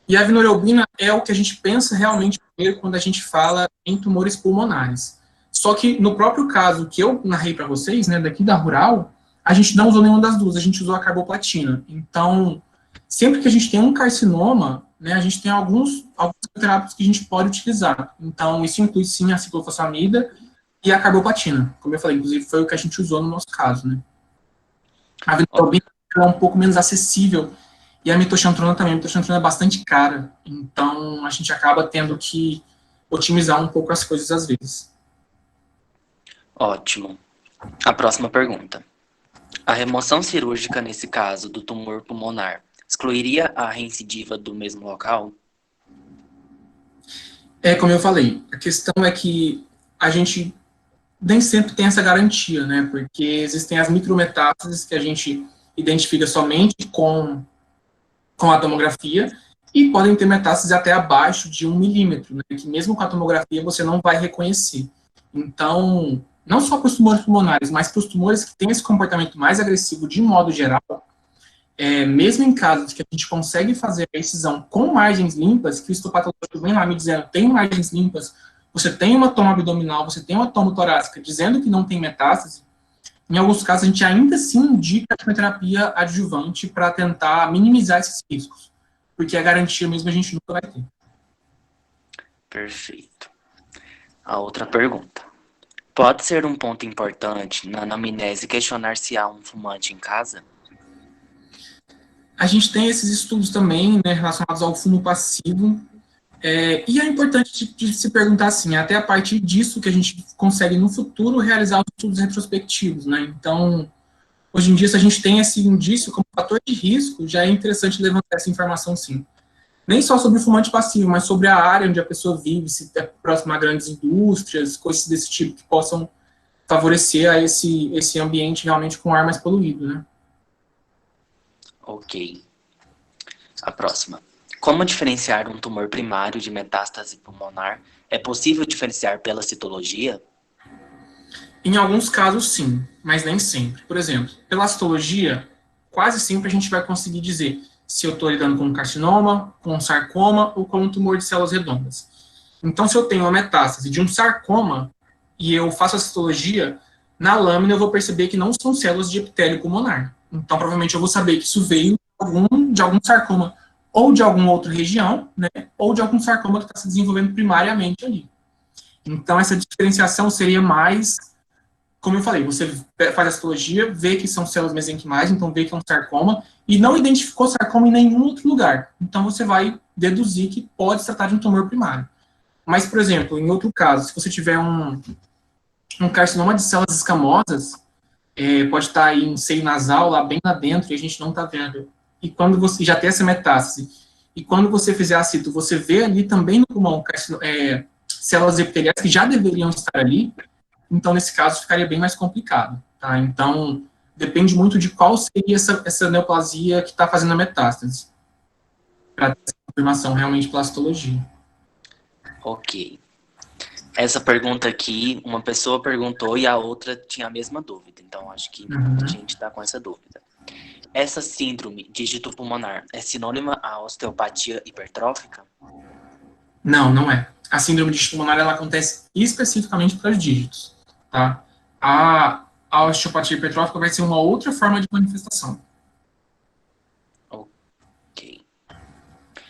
E a vinorelbina é o que a gente pensa realmente primeiro quando a gente fala em tumores pulmonares. Só que no próprio caso que eu narrei para vocês, né, daqui da Rural, a gente não usou nenhuma das duas, a gente usou a carboplatina. Então, sempre que a gente tem um carcinoma, né, a gente tem alguns terápicos que a gente pode utilizar. Então, isso inclui sim a ciclofosfamida e a carboplatina. Como eu falei, inclusive foi o que a gente usou no nosso caso, né. A vinorelbina é um pouco menos acessível e a mitoxantrona também. A mitoxantrona é bastante cara, então a gente acaba tendo que otimizar um pouco as coisas às vezes. Ótimo. A próxima pergunta. A remoção cirúrgica, nesse caso, do tumor pulmonar, excluiria a reincidiva do mesmo local? Como eu falei, a questão é que a gente nem sempre tem essa garantia, né? Porque existem as micrometástases que a gente identifica somente com a tomografia e podem ter metástases até abaixo de 1 milímetro, né? Que mesmo com a tomografia você não vai reconhecer. Então, não só para os tumores pulmonares, mas para os tumores que têm esse comportamento mais agressivo de modo geral, mesmo em casos que a gente consegue fazer a excisão com margens limpas, que o histopatológico vem lá me dizendo tem margens limpas, você tem uma toma abdominal, você tem uma toma torácica dizendo que não tem metástase, em alguns casos a gente ainda assim indica a quimioterapia adjuvante para tentar minimizar esses riscos, porque a garantia mesmo a gente nunca vai ter. Perfeito. A outra pergunta. Pode ser um ponto importante na anamnese questionar se há um fumante em casa? A gente tem esses estudos também, né, relacionados ao fumo passivo, e é importante de se perguntar assim, até a partir disso que a gente consegue no futuro realizar os estudos retrospectivos, né? Então, hoje em dia, se a gente tem esse indício como fator de risco, já é interessante levantar essa informação sim. Nem só sobre o fumante passivo, mas sobre a área onde a pessoa vive, se é próximo a grandes indústrias, coisas desse tipo que possam favorecer a esse ambiente realmente com ar mais poluído, né? Ok. A próxima. Como diferenciar um tumor primário de metástase pulmonar? É possível diferenciar pela citologia? Em alguns casos, sim, mas nem sempre. Por exemplo, pela histologia, quase sempre a gente vai conseguir dizer se eu estou lidando com um carcinoma, com um sarcoma ou com um tumor de células redondas. Então, se eu tenho uma metástase de um sarcoma e eu faço a histologia, na lâmina eu vou perceber que não são células de epitélio pulmonar. Então, provavelmente eu vou saber que isso veio de algum sarcoma ou de alguma outra região, né, ou de algum sarcoma que está se desenvolvendo primariamente ali. Então, essa diferenciação seria mais, como eu falei, você faz a histologia, vê que são células mesenquimais, então vê que é um sarcoma, e não identificou sarcoma em nenhum outro lugar. Então, você vai deduzir que pode se tratar de um tumor primário. Mas, por exemplo, em outro caso, se você tiver um carcinoma de células escamosas, pode estar aí em seio nasal, lá bem lá dentro, e a gente não está vendo. E quando você já tem essa metástase, e quando você fizer a cito, você vê ali também no pulmão células epiteliais que já deveriam estar ali, então nesse caso ficaria bem mais complicado, tá? Então, depende muito de qual seria essa neoplasia que está fazendo a metástase, para ter essa confirmação realmente pela histologia. Ok. Essa pergunta aqui, uma pessoa perguntou e a outra tinha a mesma dúvida. Então, acho que a gente está com essa dúvida. Essa síndrome dígito pulmonar é sinônima à osteopatia hipertrófica? Não, não é. A síndrome de dígito pulmonar, ela acontece especificamente para os dígitos, tá? A osteopatia hipertrófica vai ser uma outra forma de manifestação. Ok.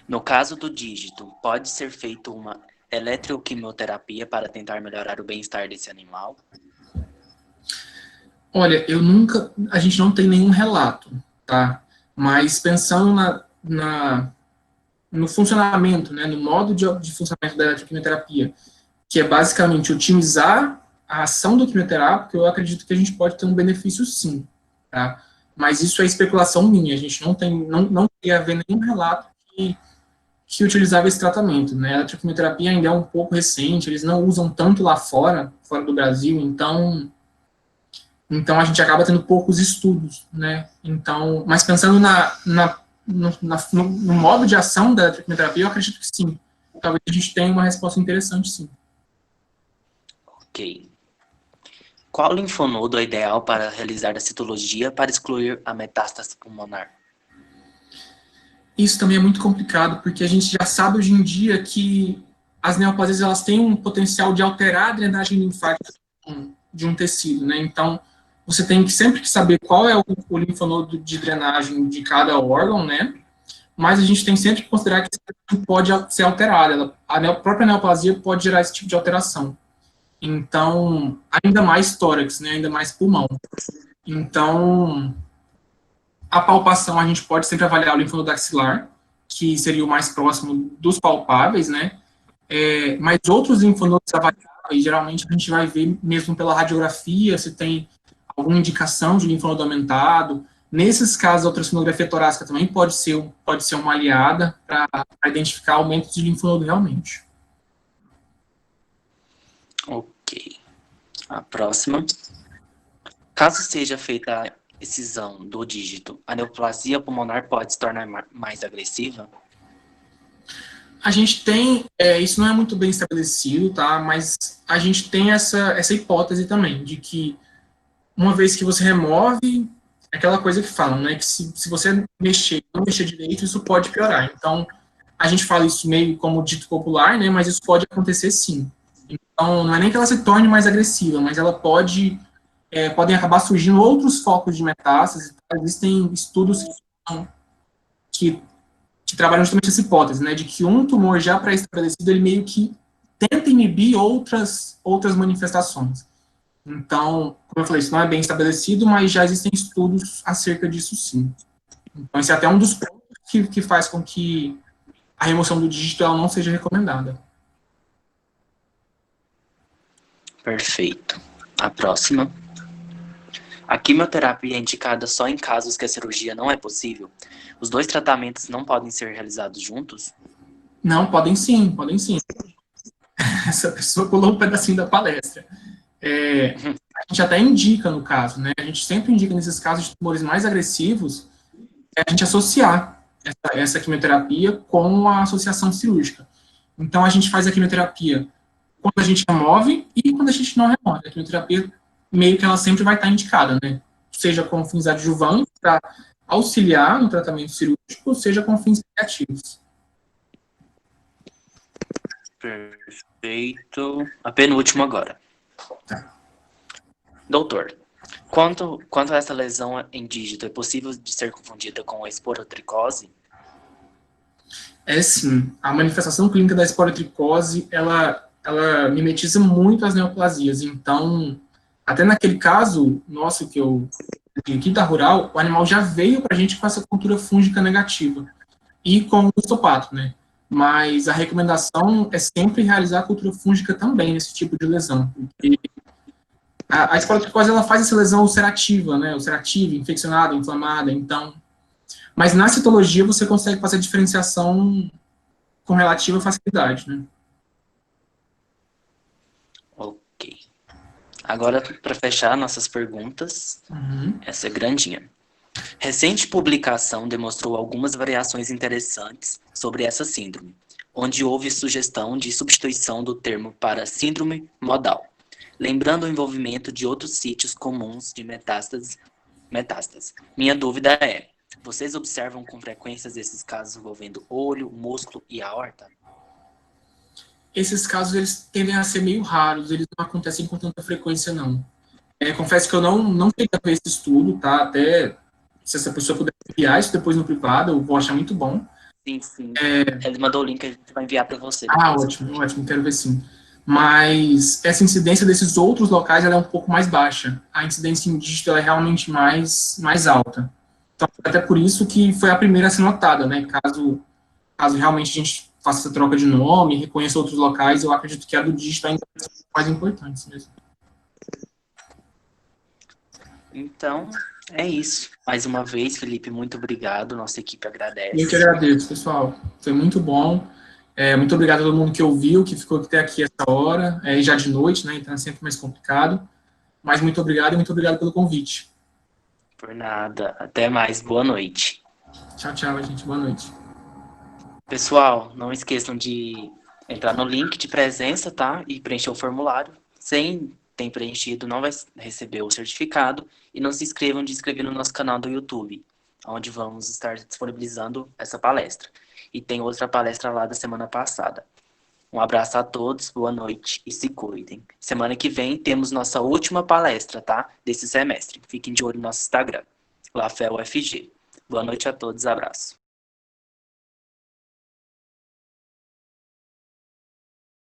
No caso do dígito, pode ser feita uma eletroquimioterapia para tentar melhorar o bem-estar desse animal? Olha, a gente não tem nenhum relato, tá? Mas pensando no funcionamento, né, no modo de funcionamento da eletroquimioterapia, que é basicamente otimizar a ação do quimioterápico, eu acredito que a gente pode ter um benefício sim, tá? Mas isso é especulação minha, a gente não queria ver nenhum relato que utilizava esse tratamento, né? A eletroquimioterapia ainda é um pouco recente, eles não usam tanto lá fora do Brasil, então a gente acaba tendo poucos estudos, né? Então, mas pensando no modo de ação da eletroquimioterapia, eu acredito que sim. Talvez a gente tenha uma resposta interessante, sim. Ok. Qual linfonodo é ideal para realizar a citologia para excluir a metástase pulmonar? Isso também é muito complicado, porque a gente já sabe hoje em dia que as neoplasias elas têm um potencial de alterar a drenagem linfática de um tecido, né? Então, você tem que sempre saber qual é o linfonodo de drenagem de cada órgão, né? Mas a gente tem sempre que considerar que isso pode ser alterado. A própria neoplasia pode gerar esse tipo de alteração. Então, ainda mais tórax, né? Ainda mais pulmão. Então, a palpação, a gente pode sempre avaliar o linfonodo axilar, que seria o mais próximo dos palpáveis, né? Mas outros linfonodos avaliáveis, geralmente a gente vai ver mesmo pela radiografia, se tem alguma indicação de linfonodo aumentado. Nesses casos, a ultrassonografia torácica também pode ser uma aliada para identificar aumentos de linfonodo realmente. Ok. A próxima. Caso seja feita a excisão do dígito, a neoplasia pulmonar pode se tornar mais agressiva? A gente tem, isso não é muito bem estabelecido, tá? Mas a gente tem essa hipótese também, de que uma vez que você remove, aquela coisa que falam, né? Que se você não mexer direito, isso pode piorar. Então, a gente fala isso meio como dito popular, né? Mas isso pode acontecer sim. Então, não é nem que ela se torne mais agressiva, mas ela podem acabar surgindo outros focos de metástase. Existem estudos que trabalham justamente essa hipótese, né, de que um tumor já pré-estabelecido, ele meio que tenta inibir outras manifestações. Então, como eu falei, isso não é bem estabelecido, mas já existem estudos acerca disso sim. Então, esse é até um dos pontos que faz com que a remoção do dígito ela não seja recomendada. Perfeito. A próxima. A quimioterapia é indicada só em casos que a cirurgia não é possível? Os dois tratamentos não podem ser realizados juntos? Não, podem sim, podem sim. Essa pessoa pulou um pedacinho da palestra. A gente até indica no caso, né? A gente sempre indica nesses casos de tumores mais agressivos, a gente associar essa quimioterapia com a associação cirúrgica. Então, a gente faz a quimioterapia quando a gente remove e quando a gente não remove. A quimioterapia meio que ela sempre vai estar indicada, né? Seja com fins adjuvantes, para auxiliar no tratamento cirúrgico, seja com fins paliativos. Perfeito. A penúltima agora. Tá. Doutor, quanto a essa lesão em dígito, é possível de ser confundida com a esporotricose? É sim, a manifestação clínica da esporotricose, ela mimetiza muito as neoplasias. Então, até naquele caso nosso que eu aqui da Rural, o animal já veio para a gente com essa cultura fúngica negativa e com o histopato, né? Mas a recomendação é sempre realizar a cultura fúngica também nesse tipo de lesão, porque a esporotricose, ela faz essa lesão ulcerativa, né? Ulcerativa, infeccionada, inflamada, então... Mas na citologia você consegue fazer a diferenciação com relativa facilidade, né? Ok. Agora, para fechar nossas perguntas, essa é grandinha. Recente publicação demonstrou algumas variações interessantes sobre essa síndrome, onde houve sugestão de substituição do termo para síndrome modal, lembrando o envolvimento de outros sítios comuns de metástase. Minha dúvida é, vocês observam com frequência esses casos envolvendo olho, músculo e aorta? Esses casos, eles tendem a ser meio raros, eles não acontecem com tanta frequência, não. Confesso que eu não cheguei a ver esse estudo, tá? Até se essa pessoa puder enviar isso depois no privado, eu vou achar muito bom. Sim. Ele mandou o link, a gente vai enviar para você. Ótimo, quero ver sim. Mas essa incidência desses outros locais, ela é um pouco mais baixa. A incidência em dígito, ela é realmente mais alta. Então, até por isso que foi a primeira a ser notada, né? Caso realmente a gente faça essa troca de nome, reconheça outros locais, eu acredito que a do dígito ainda é mais importante mesmo. Então, é isso. Mais uma vez, Felipe, muito obrigado. Nossa equipe agradece. Eu que agradeço, pessoal. Foi muito bom. Muito obrigado a todo mundo que ouviu, que ficou até aqui essa hora. Já de noite, né? Então é sempre mais complicado. Mas muito obrigado e muito obrigado pelo convite. Por nada. Até mais. Boa noite. Tchau, gente. Boa noite. Pessoal, não esqueçam de entrar no link de presença, tá? E preencher o formulário. Sem ter preenchido, não vai receber o certificado. E não se inscrevam de inscrever no nosso canal do YouTube, onde vamos estar disponibilizando essa palestra. E tem outra palestra lá da semana passada. Um abraço a todos, boa noite e se cuidem. Semana que vem temos nossa última palestra, tá? Desse semestre. Fiquem de olho no nosso Instagram, LaFeUFG. Boa noite a todos, abraço.